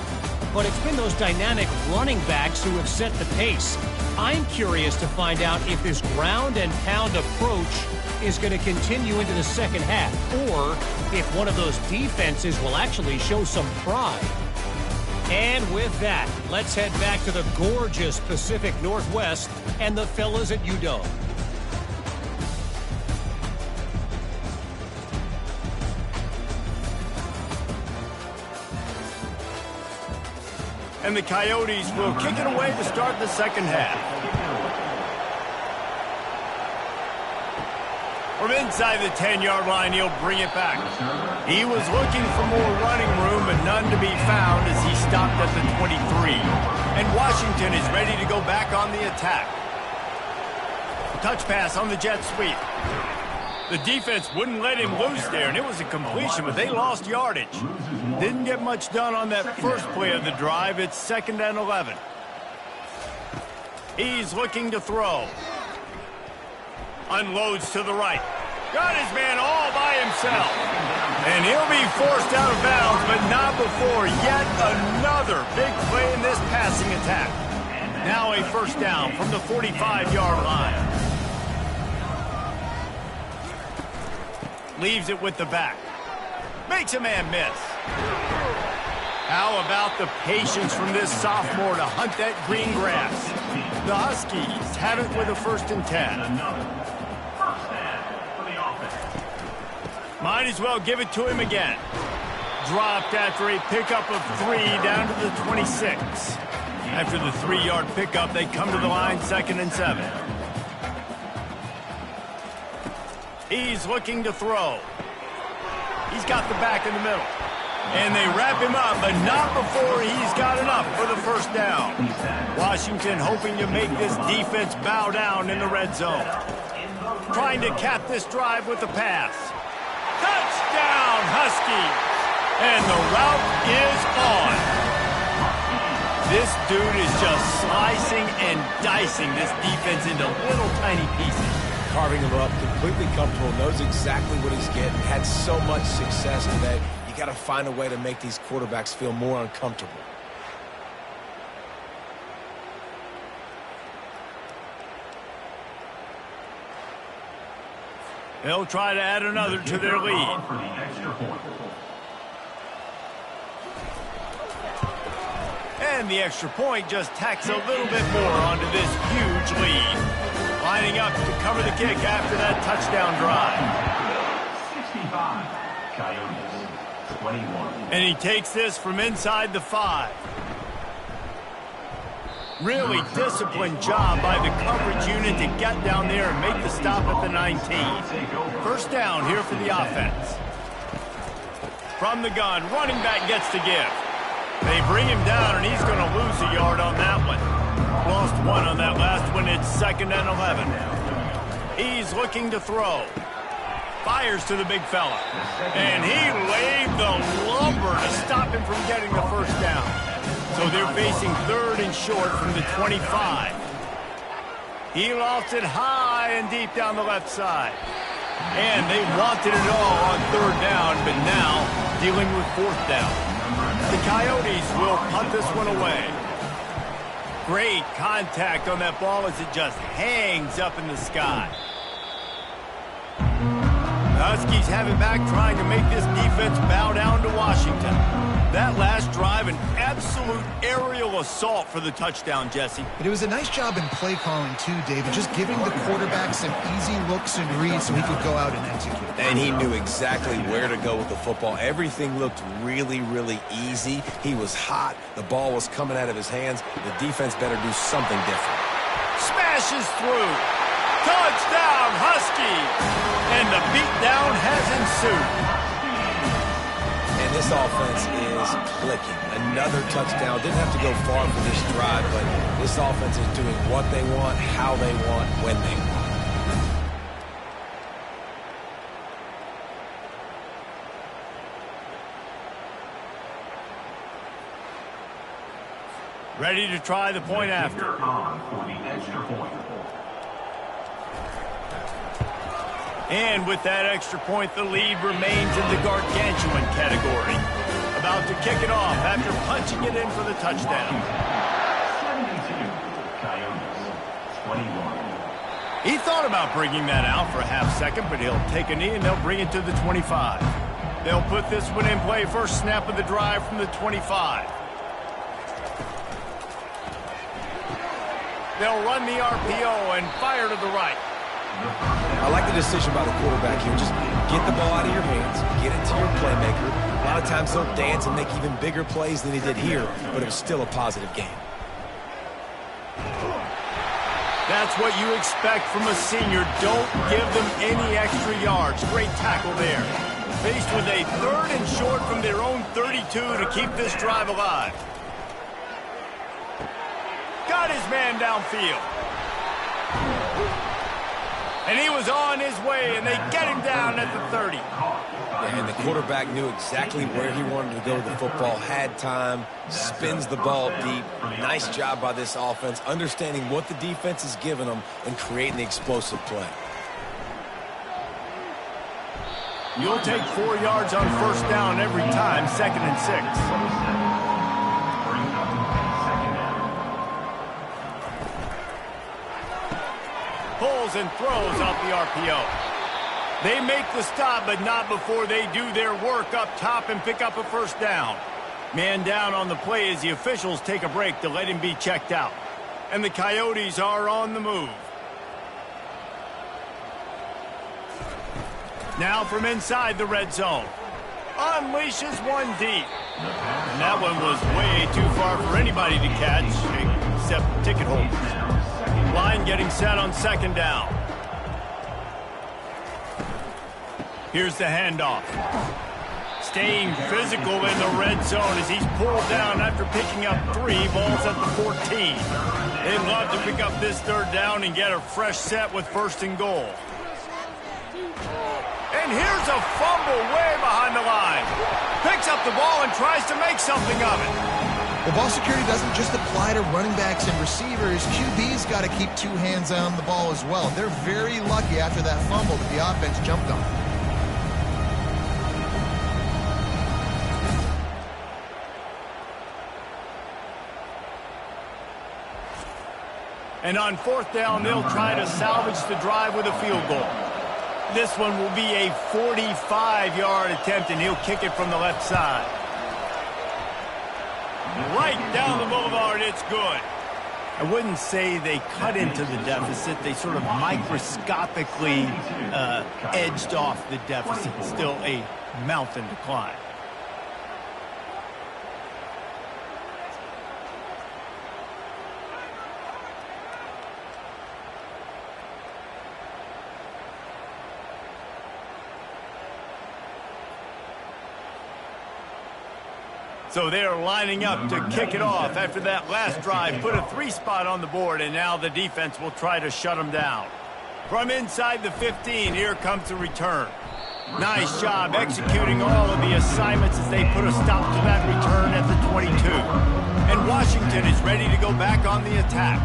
but it's been those dynamic running backs who have set the pace. I'm curious to find out if this ground and pound approach is going to continue into the second half, or if one of those defenses will actually show some pride. And with that, let's head back to the gorgeous Pacific Northwest and the fellas at UW. And the Coyotes will kick it away to start the second half. From inside the 10-yard line, he'll bring it back. He was looking for more running room, but none to be found as he stopped at the 23. And Washington is ready to go back on the attack. Touch pass on the jet sweep. The defense wouldn't let him loose there, and it was a completion, but they lost yardage. Didn't get much done on that first play of the drive. It's 2nd and 11. He's looking to throw. Unloads to the right. Got his man all by himself. And he'll be forced out of bounds, but not before yet another big play in this passing attack. Now a first down from the 45-yard line. Leaves it with the back. Makes a man miss. How about the patience from this sophomore to hunt that green grass? The Huskies have it with a 1st and 10. Might as well give it to him again. Dropped after a pickup of 3 down to the 26. After the 3-yard pickup, they come to the line 2nd and 7. He's looking to throw. He's got the back in the middle. And they wrap him up, but not before he's got enough for the 1st down. Washington hoping to make this defense bow down in the red zone. Trying to cap this drive with the pass. Touchdown, Huskies! And the route is on. This dude is just slicing and dicing this defense into little tiny pieces. Carving him up, completely comfortable, knows exactly what he's getting, had so much success today. You got to find a way to make these quarterbacks feel more uncomfortable. They'll try to add another to their lead. And the extra point just tacks a little bit more onto this huge lead. Lining up to cover the kick after that touchdown drive. 65, Coyotes, 21. And he takes this from inside the 5. Really disciplined job by the coverage unit to get down there and make the stop at the 19. 1st down here for the offense. From the gun, running back gets to give. They bring him down, and he's going to lose a yard on that one. Lost 1 on that last one. It's 2nd and 11. He's looking to throw. Fires to the big fella. And he laid the lumber to stop him from getting the 1st down. So they're facing 3rd and short from the 25. He lofts it high and deep down the left side. And they wanted it all on 3rd down, but now dealing with 4th down. The Coyotes will punt this one away. Great contact on that ball as it just hangs up in the sky. The Huskies have it back, trying to make this defense bow down to Washington. That last drive, an absolute aerial assault for the touchdown, Jesse. But it was a nice job in play calling too, David, just giving the quarterback some easy looks and reads so he could go out and execute. And he knew exactly where to go with the football. Everything looked really, really easy. He was hot. The ball was coming out of his hands. The defense better do something different. Smashes through. Touchdown, Huskies! And the beatdown has ensued. And this offense is clicking. Another touchdown. Didn't have to go far for this drive, but this offense is doing what they want, how they want, when they want. Ready to try the point after. On for the extra point. And with that extra point, the lead remains in the gargantuan category. About to kick it off after punching it in for the touchdown. 72, Coyotes, 21. He thought about bringing that out for a half second, but he'll take a knee and they'll bring it to the 25. They'll put this one in play. First snap of the drive from the 25. They'll run the RPO and fire to the right. I like the decision by the quarterback here. Just get the ball out of your hands, get it to your playmaker. A lot of times they'll dance and make even bigger plays than he did here, but it was still a positive game. That's what you expect from a senior. Don't give them any extra yards. Great tackle there. Faced with a 3rd and short from their own 32 to keep this drive alive. Got his man downfield. And he was on his way, and they get him down at the 30. And the quarterback knew exactly where he wanted to go with the football, had time, spins the ball deep. Nice job by this offense, understanding what the defense is giving them and creating the explosive play. You'll take 4 yards on 1st down every time, 2nd and 6. Pulls and throws off the RPO. They make the stop, but not before they do their work up top and pick up a first down. Man down on the play as the officials take a break to let him be checked out. And the Coyotes are on the move. Now from inside the red zone. Unleashes one deep. And that one was way too far for anybody to catch, except ticket holders. Line getting set on second down. Here's the handoff. Staying physical in the red zone as he's pulled down after picking up 3 balls at the 14. They'd love to pick up this third down and get a fresh set with first and goal. And here's a fumble way behind the line. Picks up the ball and tries to make something of it. The ball security doesn't just apply to running backs and receivers. QB's got to keep 2 hands on the ball as well. They're very lucky after that fumble that the offense jumped on. And on fourth down, they'll try to salvage the drive with a field goal. This one will be a 45-yard attempt, and he'll kick it from the left side. Right down the boulevard, it's good. I wouldn't say they cut into the deficit. They sort of microscopically edged off the deficit. Still a mountain to climb. So they're lining up to kick it off after that last drive. Put a 3 spot on the board, and now the defense will try to shut them down. From inside the 15, here comes the return. Nice job executing all of the assignments as they put a stop to that return at the 22. And Washington is ready to go back on the attack.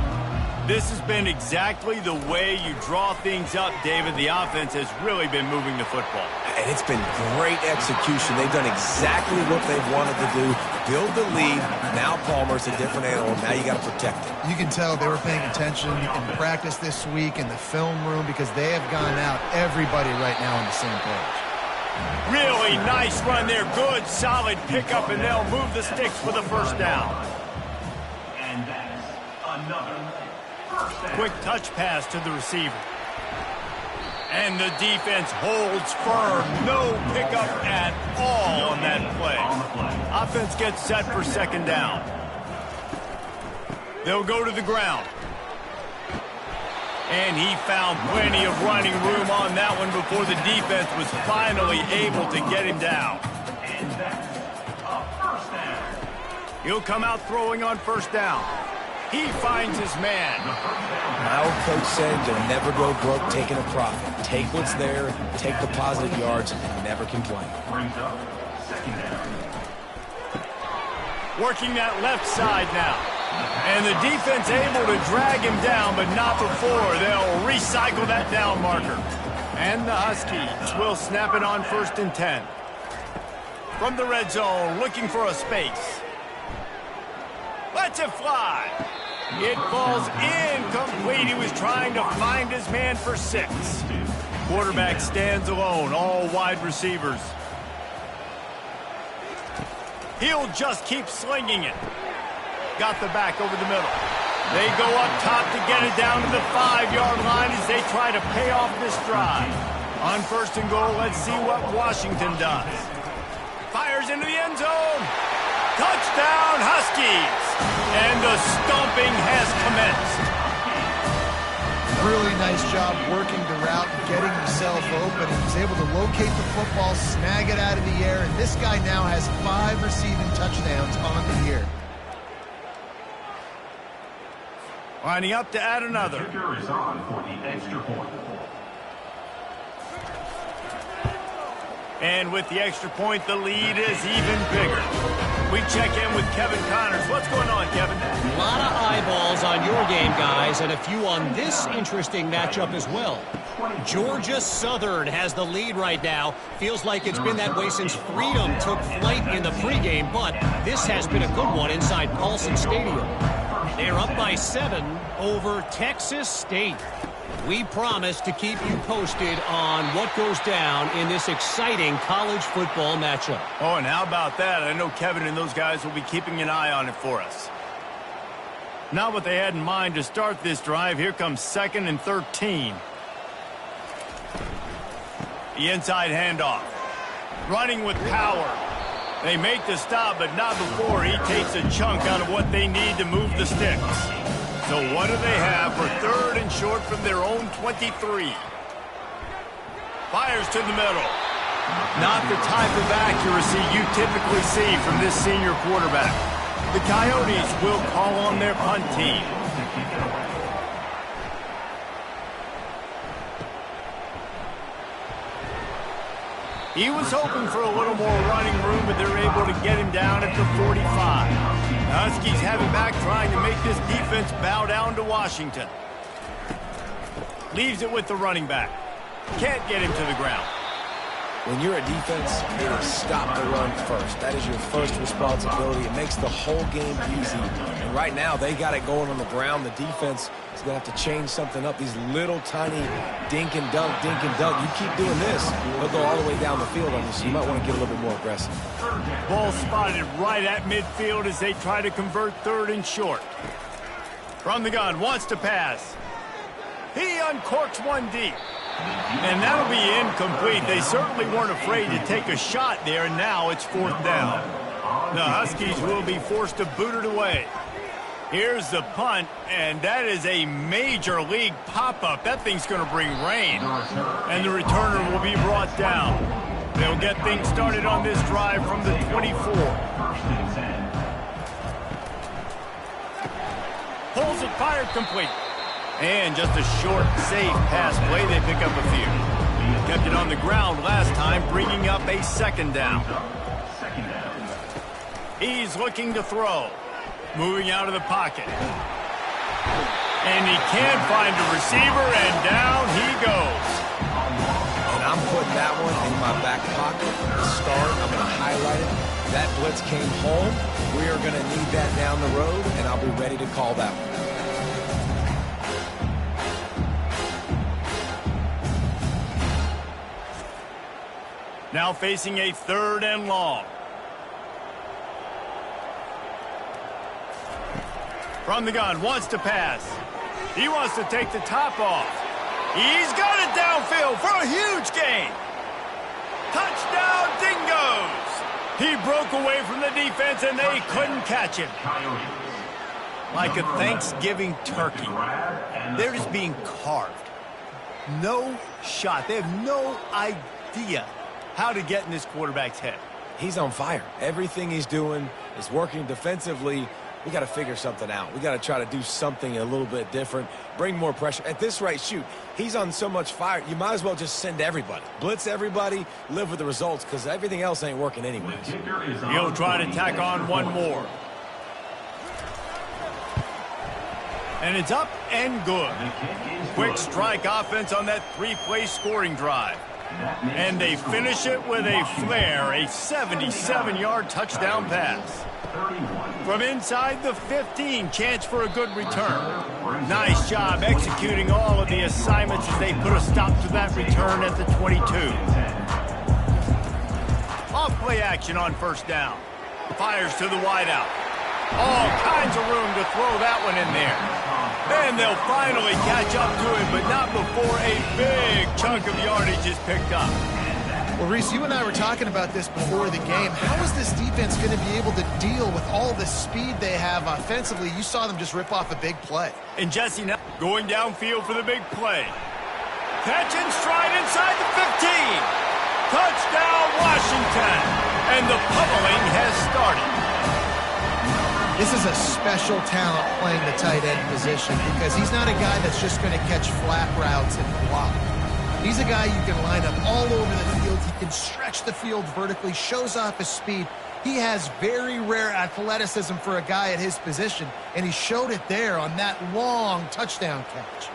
This has been exactly the way you draw things up, David. The offense has really been moving the football. And it's been great execution. They've done exactly what they've wanted to do. Build the lead. Now Palmer's a different animal. Now you got to protect it. You can tell they were paying attention in practice this week in the film room because they have gone out everybody right now on the same page. Really nice run there. Good, solid pickup, and they'll move the sticks for the first down. And that's another first down. Quick touch pass to the receiver. And the defense holds firm. No pickup at all on that play. Offense gets set for second down. They'll go to the ground. And he found plenty of running room on that one before the defense was finally able to get him down. And that's a first down. He'll come out throwing on first down. He finds his man. My old coach said to never go broke taking a profit. Take what's there, take the positive yards, and never complain. Brings up second down. Working that left side now. And the defense able to drag him down, but not before. They'll recycle that down marker. And the Huskies will snap it on 1st and 10. From the red zone, looking for a space. Lets it fly. It falls incomplete. He was trying to find his man for 6. Quarterback stands alone, all wide receivers. He'll just keep slinging it. Got the back over the middle. They go up top to get it down to the 5-yard line as they try to pay off this drive. On 1st and goal, let's see what Washington does. Fires into the end zone. Touchdown, Huskies! And the stomping has commenced. Really nice job working the route and getting himself open. He was able to locate the football, snag it out of the air, and this guy now has 5 receiving touchdowns on the year. Lining up to add another. Kicker is on for the extra point. And with the extra point, the lead is even bigger. We check in with Kevin Connors. What's going on, Kevin? A lot of eyeballs on your game, guys, and a few on this interesting matchup as well. Georgia Southern has the lead right now. Feels like it's been that way since Freedom took flight in the pregame, but this has been a good one inside Paulson Stadium. They're up by 7 over Texas State. We promise to keep you posted on what goes down in this exciting college football matchup. Oh, and how about that? I know Kevin and those guys will be keeping an eye on it for us. Not what they had in mind to start this drive. Here comes 2nd and 13. The inside handoff. Running with power. They make the stop, but not before he takes a chunk out of what they need to move the sticks. So what do they have for 3rd and short from their own 23? Fires to the middle. Not the type of accuracy you typically see from this senior quarterback. The Coyotes will call on their punt team. He was hoping for a little more running room, but they're able to get him down at the 45. The Huskies have him back trying to make this defense bow down to Washington. Leaves it with the running back. Can't get him to the ground. When you're a defense, you will stop the run first. That is your first responsibility. It makes the whole game easy. And right now, they got it going on the ground. The defense is going to have to change something up. These little tiny dink and dunk. You keep doing this, they'll go all the way down the field on you, so you might want to get a little bit more aggressive. Ball spotted right at midfield as they try to convert 3rd and short. From the gun, wants to pass. He uncorks one deep. And that'll be incomplete. They certainly weren't afraid to take a shot there, and now it's 4th down. The Huskies will be forced to boot it away. Here's the punt, and that is a major league pop-up. That thing's going to bring rain. And the returner will be brought down. They'll get things started on this drive from the 24. Pulls it, fired, complete. And just a short, safe pass play. They pick up a few. Kept it on the ground last time, bringing up a 2nd down. He's looking to throw. Moving out of the pocket. And he can't find a receiver, and down he goes. And I'm putting that one in my back pocket. The start, I'm going to highlight it. That blitz came home. We are going to need that down the road, and I'll be ready to call that one. Now facing a 3rd and long. From the gun, wants to pass. He wants to take the top off. He's got it downfield for a huge gain. Touchdown, Dingoes! He broke away from the defense, and they couldn't catch him. Like a Thanksgiving turkey. They're just being carved. No shot. They have no idea how to get in this quarterback's head. He's on fire. Everything he's doing is working defensively. We got to figure something out. We got to try to do something a little bit different, bring more pressure. At this rate, shoot, he's on so much fire, you might as well just send everybody. Blitz everybody, live with the results, because everything else ain't working anyways. He'll try to tack on one more. And it's up and good. Quick strike offense on that 3-play scoring drive. And they finish it with a flair, a 77-yard touchdown pass. From inside the 15, chance for a good return. Nice job executing all of the assignments as they put a stop to that return at the 22. Off play action on 1st down. Fires to the wideout. All kinds of room to throw that one in there. And they'll finally catch up to it, but not before a big chunk of yardage is picked up. Well, Reese, you and I were talking about this before the game. How is this defense going to be able to deal with all the speed they have offensively? You saw them just rip off a big play. And Jesse now going downfield for the big play. Catch and stride inside the 15. Touchdown, Washington. And the pummeling has started. This is a special talent playing the tight end position because he's not a guy that's just going to catch flat routes and block. He's a guy you can line up all over the field. He can stretch the field vertically, shows off his speed. He has very rare athleticism for a guy at his position, and he showed it there on that long touchdown catch.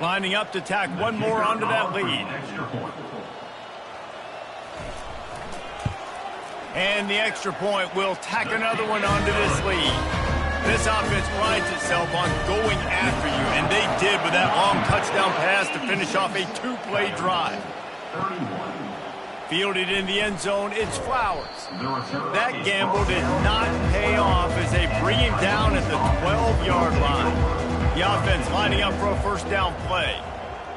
Lining up to tack one more onto that lead. And the extra point will tack another one onto this lead. This This offense prides itself on going after you, and they did with that long touchdown pass to finish off a two-play drive. Fielded in the end zone, it's Flowers. That gamble did not pay off as they bring him down at the 12-yard line. The offense lining up for a first down play.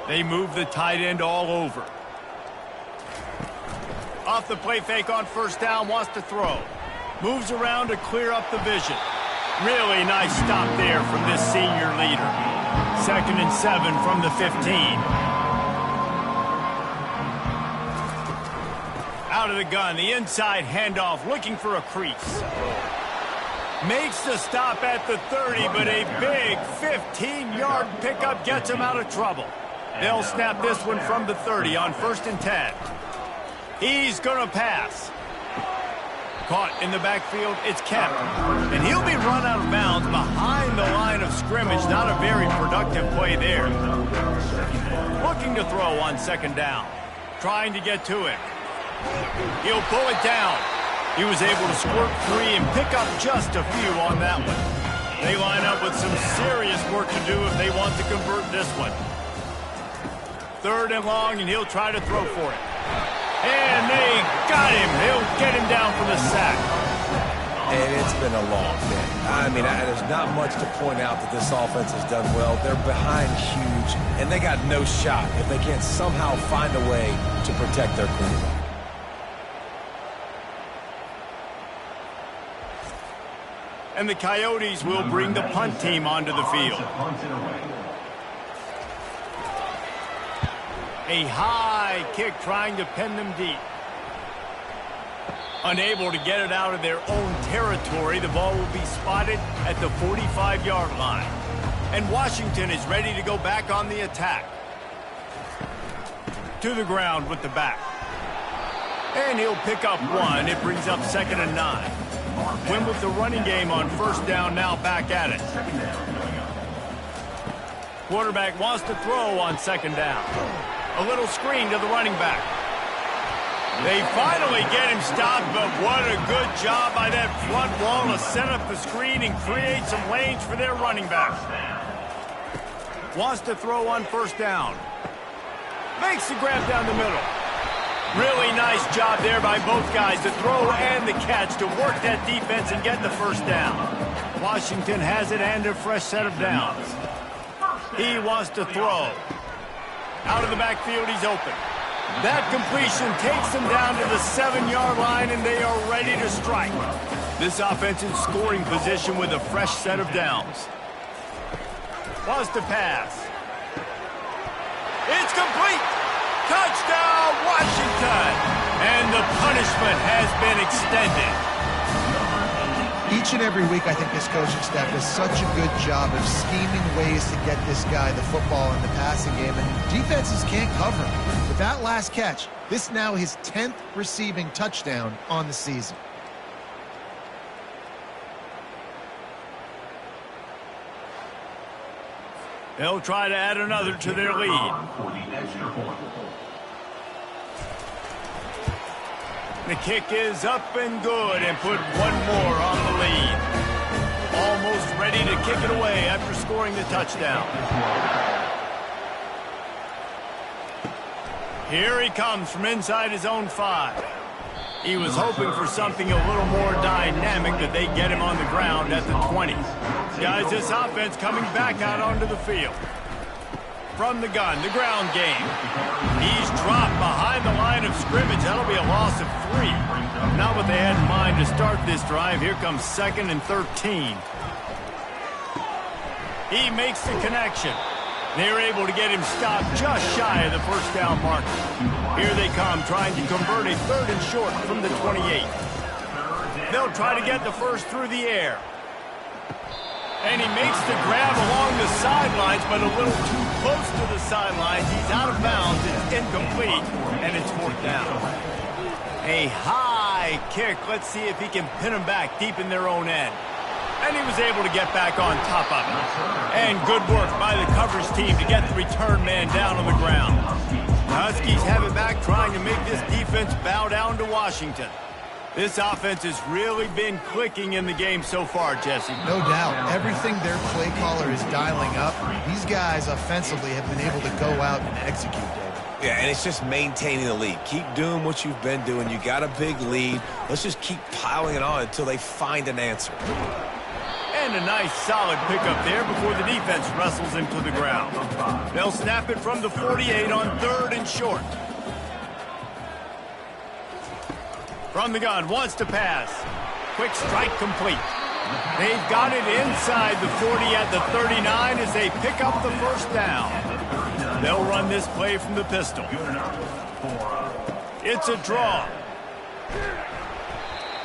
They move the tight end all over. Off the play fake on first down, wants to throw. Moves around to clear up the vision. Really nice stop there from this senior leader. 2nd and 7 from the 15. Out of the gun, the inside handoff, looking for a crease. Makes the stop at the 30, but a big 15-yard pickup gets him out of trouble. They'll snap this one from the 30 on 1st and 10. He's going to pass. Caught in the backfield, it's Kemp. And he'll be run out of bounds behind the line of scrimmage. Not a very productive play there. Looking to throw on 2nd down. Trying to get to it. He'll pull it down. He was able to squirt free and pick up just a few on that one. They line up with some serious work to do if they want to convert this one. 3rd and long, and he'll try to throw for it. And they got him. He'll get him down for the sack. And it's been a long day. I mean, there's not much to point out that this offense has done well. They're behind huge, and they got no shot if they can't somehow find a way to protect their quarterback. And the Coyotes will bring the punt team onto the field. A high kick trying to pin them deep. Unable to get it out of their own territory, the ball will be spotted at the 45-yard line. And Washington is ready to go back on the attack. To the ground with the back. And he'll pick up one. It brings up 2nd and 9. Win with the running game on 1st down, now back at it. Quarterback wants to throw on 2nd down. A little screen to the running back. They finally get him stopped, but what a good job by that front wall to set up the screen and create some lanes for their running back. Wants to throw on 1st down. Makes the grab down the middle. Really nice job there by both guys, the throw and the catch, to work that defense and get the 1st down. Washington has it and a fresh set of downs. He wants to throw. Out of the backfield, he's open. That completion takes them down to the 7-yard line, and they are ready to strike. This offense in scoring position with a fresh set of downs. Wants to pass. It's complete. Touchdown, Washington. And the punishment has been extended. Each and every week, I think this coaching staff does such a good job of scheming ways to get this guy the football in the passing game, and defenses can't cover him. With that last catch, this now his 10th receiving touchdown on the season. They'll try to add another to their lead. The kick is up and good, and put one more on the lead. Almost ready to kick it away after scoring the touchdown. Here he comes from inside his own 5. He was hoping for something a little more dynamic, but they get him on the ground at the 20. Guys, this offense coming back out onto the field. From the gun, the ground game. He's dropped behind the line of scrimmage. That'll be a loss of 3. Not what they had in mind to start this drive. Here comes 2nd and 13. He makes the connection. They're able to get him stopped just shy of the 1st down marker. Here they come, trying to convert a 3rd and short from the 28. They'll try to get the first through the air. And he makes the grab along the sidelines, but a little too close to the sidelines. He's out of bounds. It's incomplete, and it's 4th down. A high kick. Let's see if he can pin them back deep in their own end. And he was able to get back on top of it. And good work by the coverage team to get the return man down on the ground. The Huskies have it back, trying to make this defense bow down to Washington. This offense has really been clicking in the game so far, Jesse. No doubt. Everything their play caller is dialing up, these guys offensively have been able to go out and execute, David. Yeah, and it's just maintaining the lead. Keep doing what you've been doing. You got a big lead. Let's just keep piling it on until they find an answer. And a nice solid pickup there before the defense wrestles him to the ground. They'll snap it from the 48 on 3rd and short. From the gun, wants to pass. Quick strike complete. They've got it inside the 40 at the 39 as they pick up the first down. They'll run this play from the pistol. It's a draw.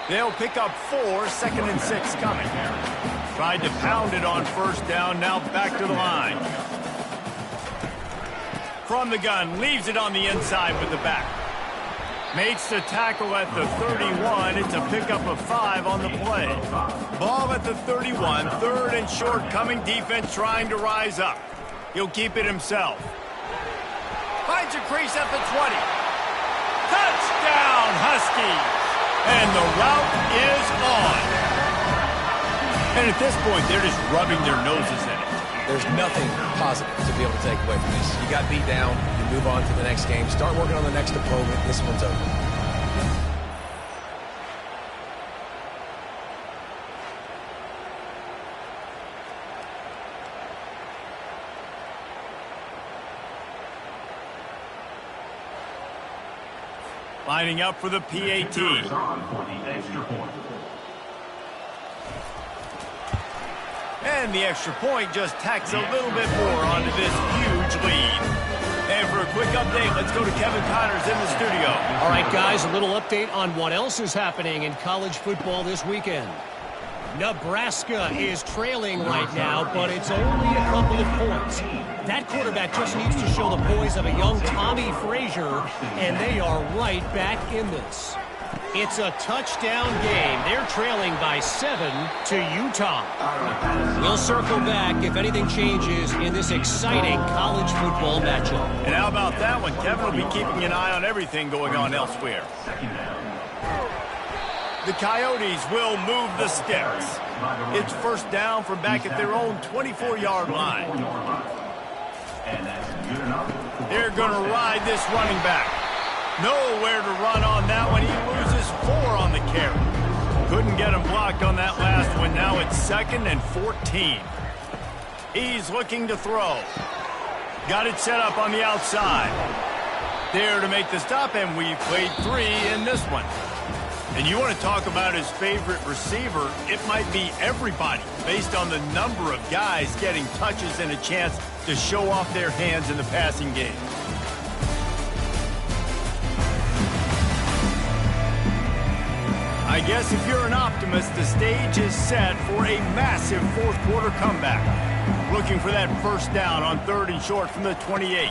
They'll pick up 4, 2nd and 6 coming. Tried to pound it on 1st down, now back to the line. From the gun, leaves it on the inside with the back. Makes the tackle at the 31. It's a pickup of 5 on the play. Ball at the 31, 3rd and short coming. Defense trying to rise up. He'll keep it himself. Finds a crease at the 20. Touchdown, Huskies! And the route is on. And at this point, they're just rubbing their noses in it. There's nothing positive to be able to take away from this. You got beat down, you move on to the next game, start working on the next opponent. This one's over. Lining up for the PAT. And the extra point just tacks a little bit more onto this huge lead. And for a quick update, let's go to Kevin Connors in the studio. All right, guys, a little update on what else is happening in college football this weekend. Nebraska is trailing right now, but it's only a couple of points. That quarterback just needs to show the poise of a young Tommy Frazier, and they are right back in this. It's a touchdown game. They're trailing by 7 to Utah. We'll circle back if anything changes in this exciting college football matchup. And how about that one? Kevin will be keeping an eye on everything going on elsewhere. The Coyotes will move the sticks. It's 1st down from back at their own 24-yard line. They're going to ride this running back. Nowhere to run on that one. He loses 4 on the carry. Couldn't get him blocked on that last one. Now it's 2nd and 14. He's looking to throw. Got it set up on the outside. There to make the stop, and we played 3 in this one. And you want to talk about his favorite receiver, it might be everybody, based on the number of guys getting touches and a chance to show off their hands in the passing game. I guess if you're an optimist, the stage is set for a massive 4th quarter comeback. Looking for that 1st down on 3rd and short from the 28.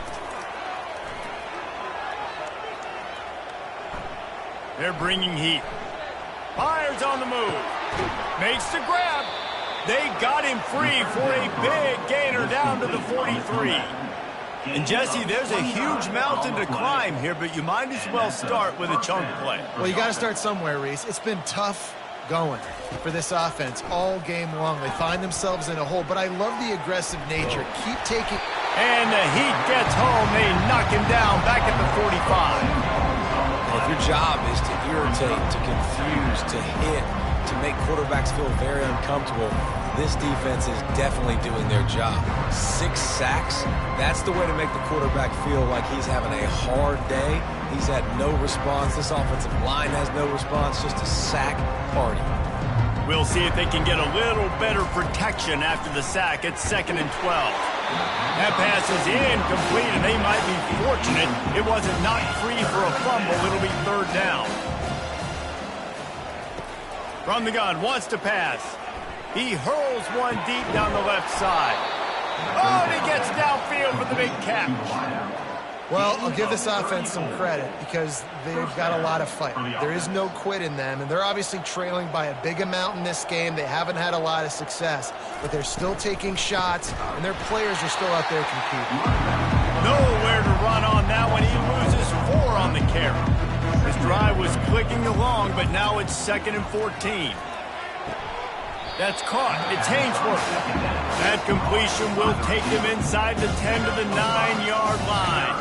They're bringing heat. Fires on the move. Makes the grab. They got him free for a big gainer down to the 43. And, Jesse, there's a huge mountain to climb here, but you might as well start with a chunk play. Well, you got to start somewhere, Reese. It's been tough going for this offense all game long. They find themselves in a hole, but I love the aggressive nature. Keep taking. And the heat gets home. They knock him down back at the 45. If your job is to irritate, to confuse, to hit, to make quarterbacks feel very uncomfortable, this defense is definitely doing their job. 6 sacks, that's the way to make the quarterback feel like he's having a hard day. He's had no response. This offensive line has no response, just a sack party. We'll see if they can get a little better protection after the sack. It's 2nd and 12. That pass is incomplete, and they might be fortunate it wasn't knocked free for a fumble. It'll be 3rd down. From the gun, wants to pass. He hurls one deep down the left side. Oh, and he gets downfield for the big catch. Well, I'll give this offense some credit because they've got a lot of fight. There is no quit in them, and they're obviously trailing by a big amount in this game. They haven't had a lot of success, but they're still taking shots, and their players are still out there competing. Nowhere to run on that one. He loses 4 on the carry. His drive was clicking along, but now it's 2nd and 14. That's caught. It's Hainsworth. That completion will take him inside the 10 to the 9-yard line.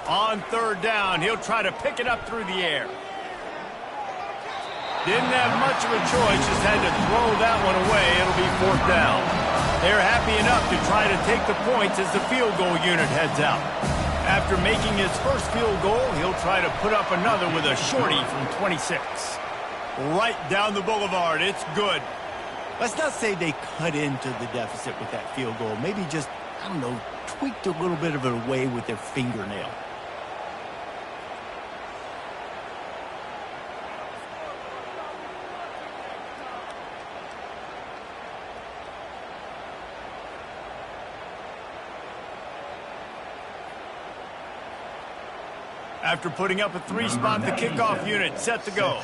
On 3rd down, he'll try to pick it up through the air. Didn't have much of a choice, just had to throw that one away. It'll be 4th down. They're happy enough to try to take the points as the field goal unit heads out. After making his first field goal, he'll try to put up another with a shorty from 26. Right down the boulevard. It's good. Let's not say they cut into the deficit with that field goal. Maybe just, I don't know, tweaked a little bit of it away with their fingernail. After putting up a 3-spot, the kickoff unit set to go.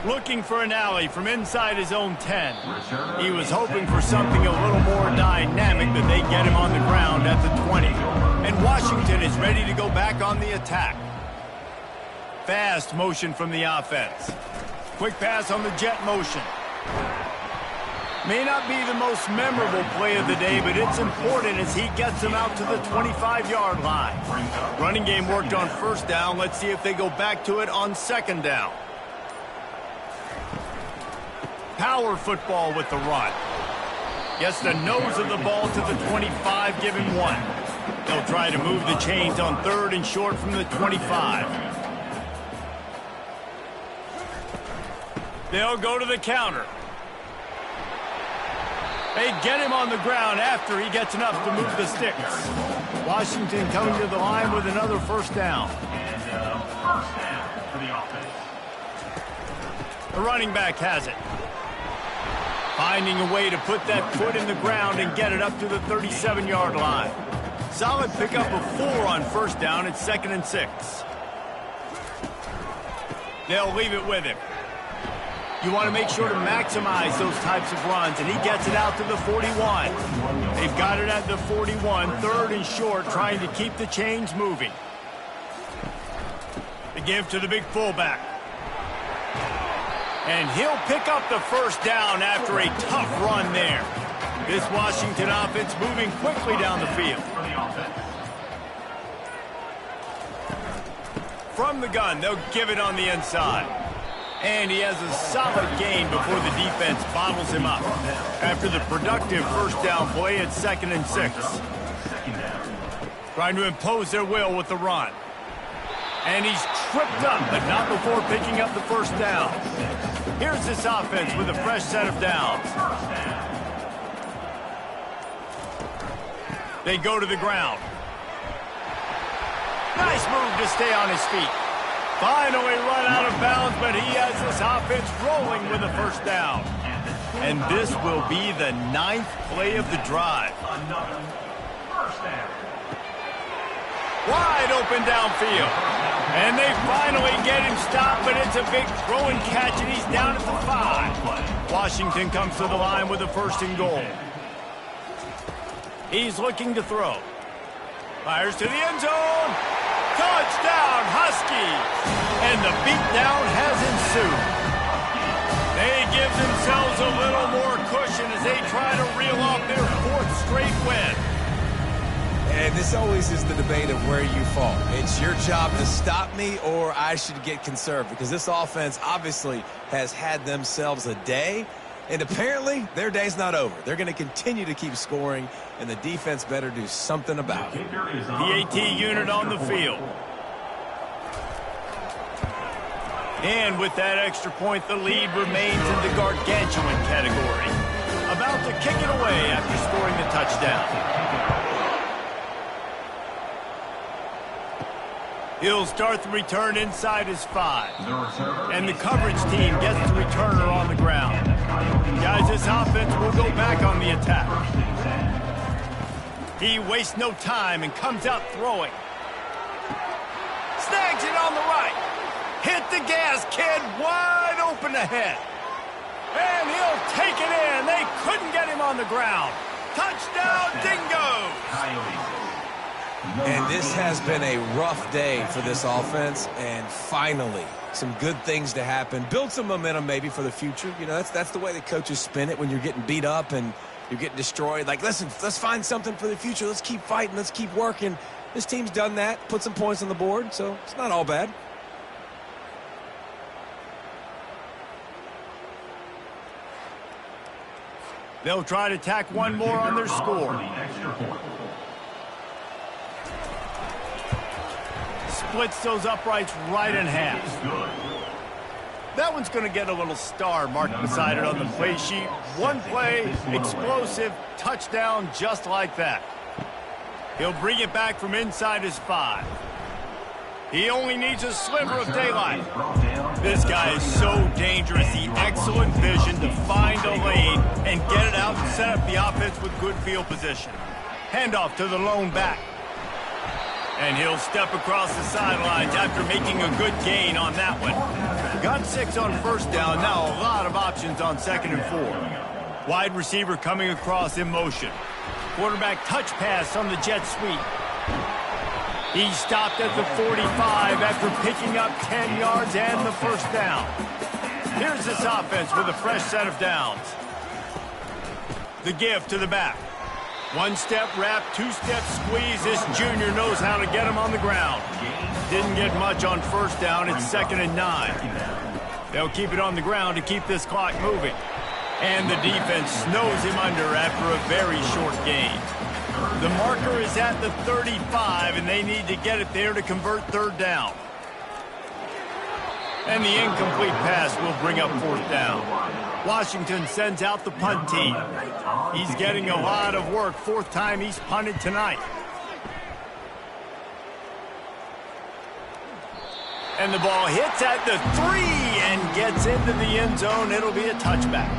Looking for an alley from inside his own 10. He was hoping for something a little more dynamic, but they get him on the ground at the 20. And Washington is ready to go back on the attack. Fast motion from the offense. Quick pass on the jet motion. May not be the most memorable play of the day, but it's important as he gets them out to the 25-yard line. Running game worked on 1st down. Let's see if they go back to it on 2nd down. Power football with the run. Gets the nose of the ball to the 25, give him 1. They'll try to move the chains on 3rd and short from the 25. They'll go to the counter. They get him on the ground after he gets enough to move the sticks. Washington coming to the line with another 1st down. And 1st down for the offense. The running back has it. Finding a way to put that foot in the ground and get it up to the 37-yard line. Solid pickup of 4 on 1st down. It's 2nd and 6. They'll leave it with him. You want to make sure to maximize those types of runs, and he gets it out to the 41. They've got it at the 41, 3rd and short, trying to keep the chains moving. The give to the big fullback. And he'll pick up the 1st down after a tough run there. This Washington offense moving quickly down the field. From the gun, they'll give it on the inside. And he has a solid gain before the defense bottles him up. After the productive 1st down play, it's 2nd and 6. Trying to impose their will with the run. And he's tripped up, but not before picking up the 1st down. Here's this offense with a fresh set of downs. They go to the ground. Nice move to stay on his feet. Finally run out of bounds, but he has this offense rolling with a 1st down. And this will be the 9th play of the drive. Another 1st down. Wide open downfield. And they finally get him stopped, but it's a big throw and catch, and he's down at the 5. Washington comes to the line with a 1st and goal. He's looking to throw. Fires to the end zone. Touchdown, Huskies! And the beatdown has ensued. They give themselves a little more cushion as they try to reel off their 4th straight win. And this always is the debate of where you fall. It's your job to stop me, or I should get conserved, because this offense obviously has had themselves a day, and apparently their day's not over. They're going to continue to keep scoring, and the defense better do something about it. The AT unit on the field. And with that extra point, the lead remains in the gargantuan category. About to kick it away after scoring the touchdown. He'll start the return inside his 5. And the coverage team gets the returner on the ground. Guys, this offense will go back on the attack. He wastes no time and comes out throwing. Snags it on the right. Hit the gas, kid. Wide open ahead. And he'll take it in. They couldn't get him on the ground. Touchdown, Dingo! And this has been a rough day for this offense, and finally, some good things to happen. Build some momentum maybe for the future. You know, that's the way the coaches spin it when you're getting beat up and you're getting destroyed. Like, listen, let's find something for the future. Let's keep fighting. Let's keep working. This team's done that, put some points on the board, so it's not all bad. They'll try to tack one more on their score. Splits those uprights right in half. That one's going to get a little star marked beside it on the play sheet. One play, explosive, touchdown just like that. He'll bring it back from inside his 5. He only needs a sliver of daylight. This guy is so dangerous. He excellent vision to find a lane and get it out and set up the offense with good field position. Handoff to the lone back. And he'll step across the sidelines after making a good gain on that one. Got 6 on first down. Now a lot of options on 2nd and 4. Wide receiver coming across in motion. Quarterback touch pass on the jet sweep. He stopped at the 45 after picking up 10 yards and the first down. Here's this offense with a fresh set of downs. The give to the back. One-step wrap, two-step squeeze. This junior knows how to get him on the ground. Didn't get much on first down. It's 2nd and 9. They'll keep it on the ground to keep this clock moving. And the defense snows him under after a very short gain. The marker is at the 35, and they need to get it there to convert 3rd down. And the incomplete pass will bring up 4th down. Washington sends out the punt team. He's getting a lot of work. 4th time he's punted tonight. And the ball hits at the 3 and gets into the end zone. It'll be a touchback.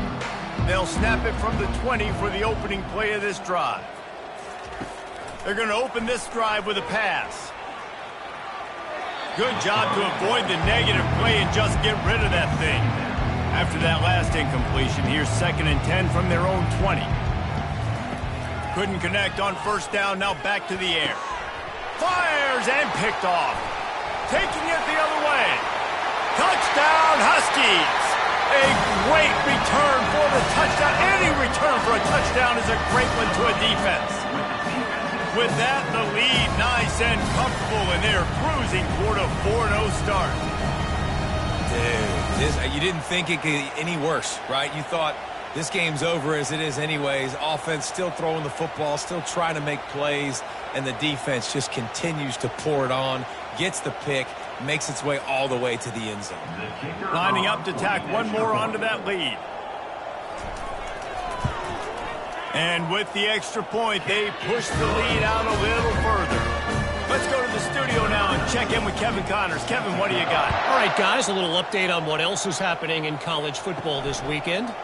They'll snap it from the 20 for the opening play of this drive. They're going to open this drive with a pass. Good job to avoid the negative play and just get rid of that thing. After that last incompletion, here's 2nd and 10 from their own 20. Couldn't connect on first down, now back to the air. Fires and picked off. Taking it the other way. Touchdown, Huskies. A great return for the touchdown. Any return for a touchdown is a great one to a defense. With that, the lead nice and comfortable, and they're cruising toward a 4-0 start. Dude, you didn't think it could get any worse, right? You thought this game's over as it is anyways. Offense still throwing the football, still trying to make plays, and the defense just continues to pour it on, gets the pick, makes its way all the way to the end zone. Lining up to tack one more onto that lead. And with the extra point, they push the lead out a little further. Let's go to the studio now and check in with Kevin Connors. Kevin, what do you got? All right, guys, a little update on what else is happening in college football this weekend.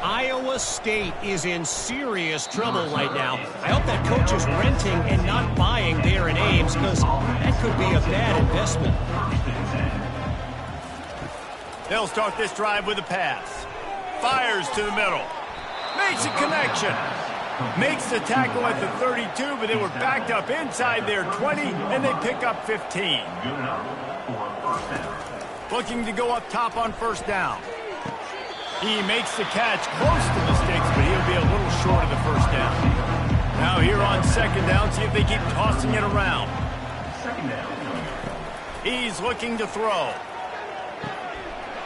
Iowa State is in serious trouble right now. I hope that coach is renting and not buying there in Ames, because that could be a bad investment. They'll start this drive with a pass. Fires to the middle. Makes a connection. Makes the tackle at the 32, but they were backed up inside their 20, and they pick up 15. Looking to go up top on first down. He makes the catch close to the sticks, but he'll be a little short of the first down. Now here on 2nd down, see if they keep tossing it around. He's looking to throw.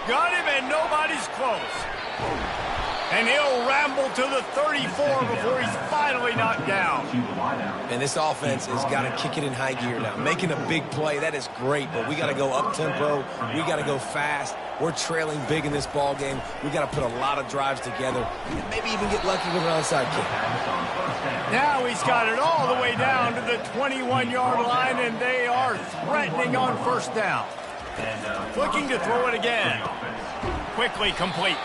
Got him, and nobody's close. And he'll ramble to the 34 before he's finally knocked down. And this offense has got to kick it in high gear now. Making a big play, that is great, but we got to go up-tempo. We got to go fast. We're trailing big in this ball game. We got to put a lot of drives together and maybe even get lucky with an onside kick. Now he's got it all the way down to the 21-yard line, and they are threatening on first down. Looking to throw it again. Quickly complete.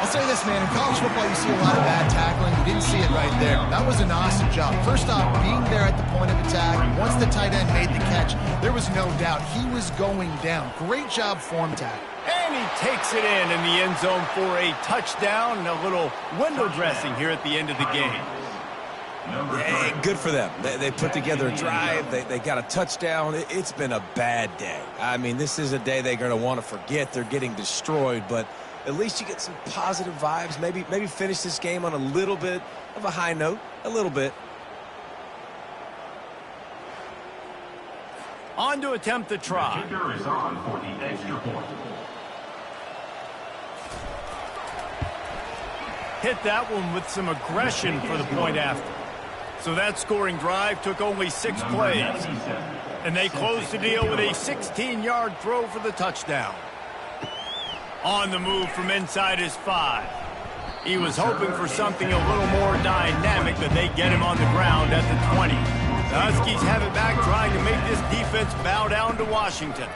I'll say this, man. In college football, you see a lot of bad tackling. You didn't see it right there. That was an awesome job. First off, being there at the point of attack. Once the tight end made the catch, there was no doubt he was going down. Great job form tackle. And he takes it in the end zone for a touchdown and a little window dressing here at the end of the game. Yeah, good for them. They put together a drive. They got a touchdown. It's been a bad day. I mean, this is a day they're going to want to forget. They're getting destroyed, but at least you get some positive vibes. Maybe finish this game on a little bit of a high note. A little bit. On to attempt the try. The kicker is on for the extra point. Hit that one with some aggression for the point after. So that scoring drive took only 6 plays. And they closed the deal with a 16-yard throw for the touchdown. On the move from inside his 5. He was hoping for something a little more dynamic, but they get him on the ground at the 20. The Huskies have it back, trying to make this defense bow down to Washington.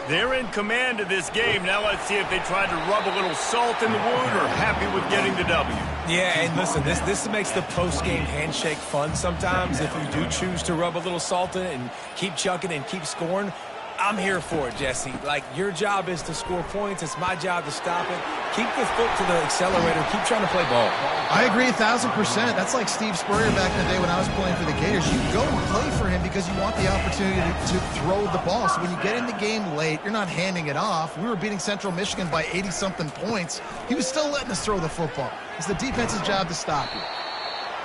They're in command of this game. Now let's see if they try to rub a little salt in the wound or happy with getting the W. Yeah, and listen, this makes the post-game handshake fun sometimes. If you do choose to rub a little salt in it and keep chucking and keep scoring, I'm here for it, Jesse. Like, your job is to score points. It's my job to stop it. Keep the foot to the accelerator. Keep trying to play ball. I agree 1,000%. That's like Steve Spurrier back in the day when I was playing for the Gators. You go and play for him because you want the opportunity to throw the ball. So when you get in the game late, you're not handing it off. We were beating Central Michigan by 80-something points. He was still letting us throw the football. It's the defense's job to stop you.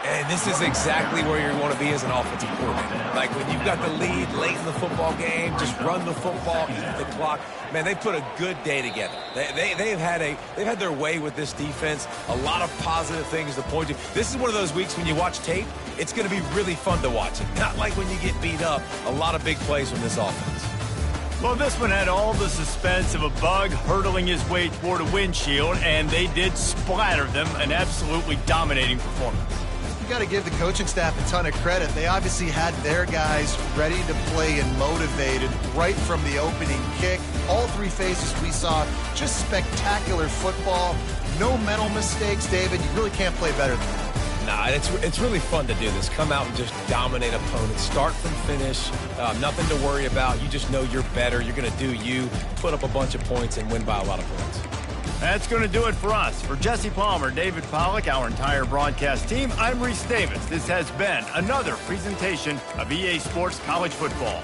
And this is exactly where you want to be as an offensive coordinator. Like, when you've got the lead late in the football game, just run the football, eat the clock. Man, they put a good day together. They've had their way with this defense. A lot of positive things to point to. This is one of those weeks when you watch tape, it's going to be really fun to watch it. Not like when you get beat up. A lot of big plays from this offense. Well, this one had all the suspense of a bug hurtling his way toward a windshield, and they did splatter them. An absolutely dominating performance. You got to give the coaching staff a ton of credit. They obviously had their guys ready to play and motivated right from the opening kick. All 3 phases we saw, just spectacular football. No mental mistakes, David. You really can't play better than that. Nah, it's really fun to do this. Come out and just dominate opponents. Start from finish. Nothing to worry about. You just know you're better. You're going to do you, put up a bunch of points, and win by a lot of points. That's going to do it for us. For Jesse Palmer, David Pollack, our entire broadcast team, I'm Reese Davis. This has been another presentation of EA Sports College Football.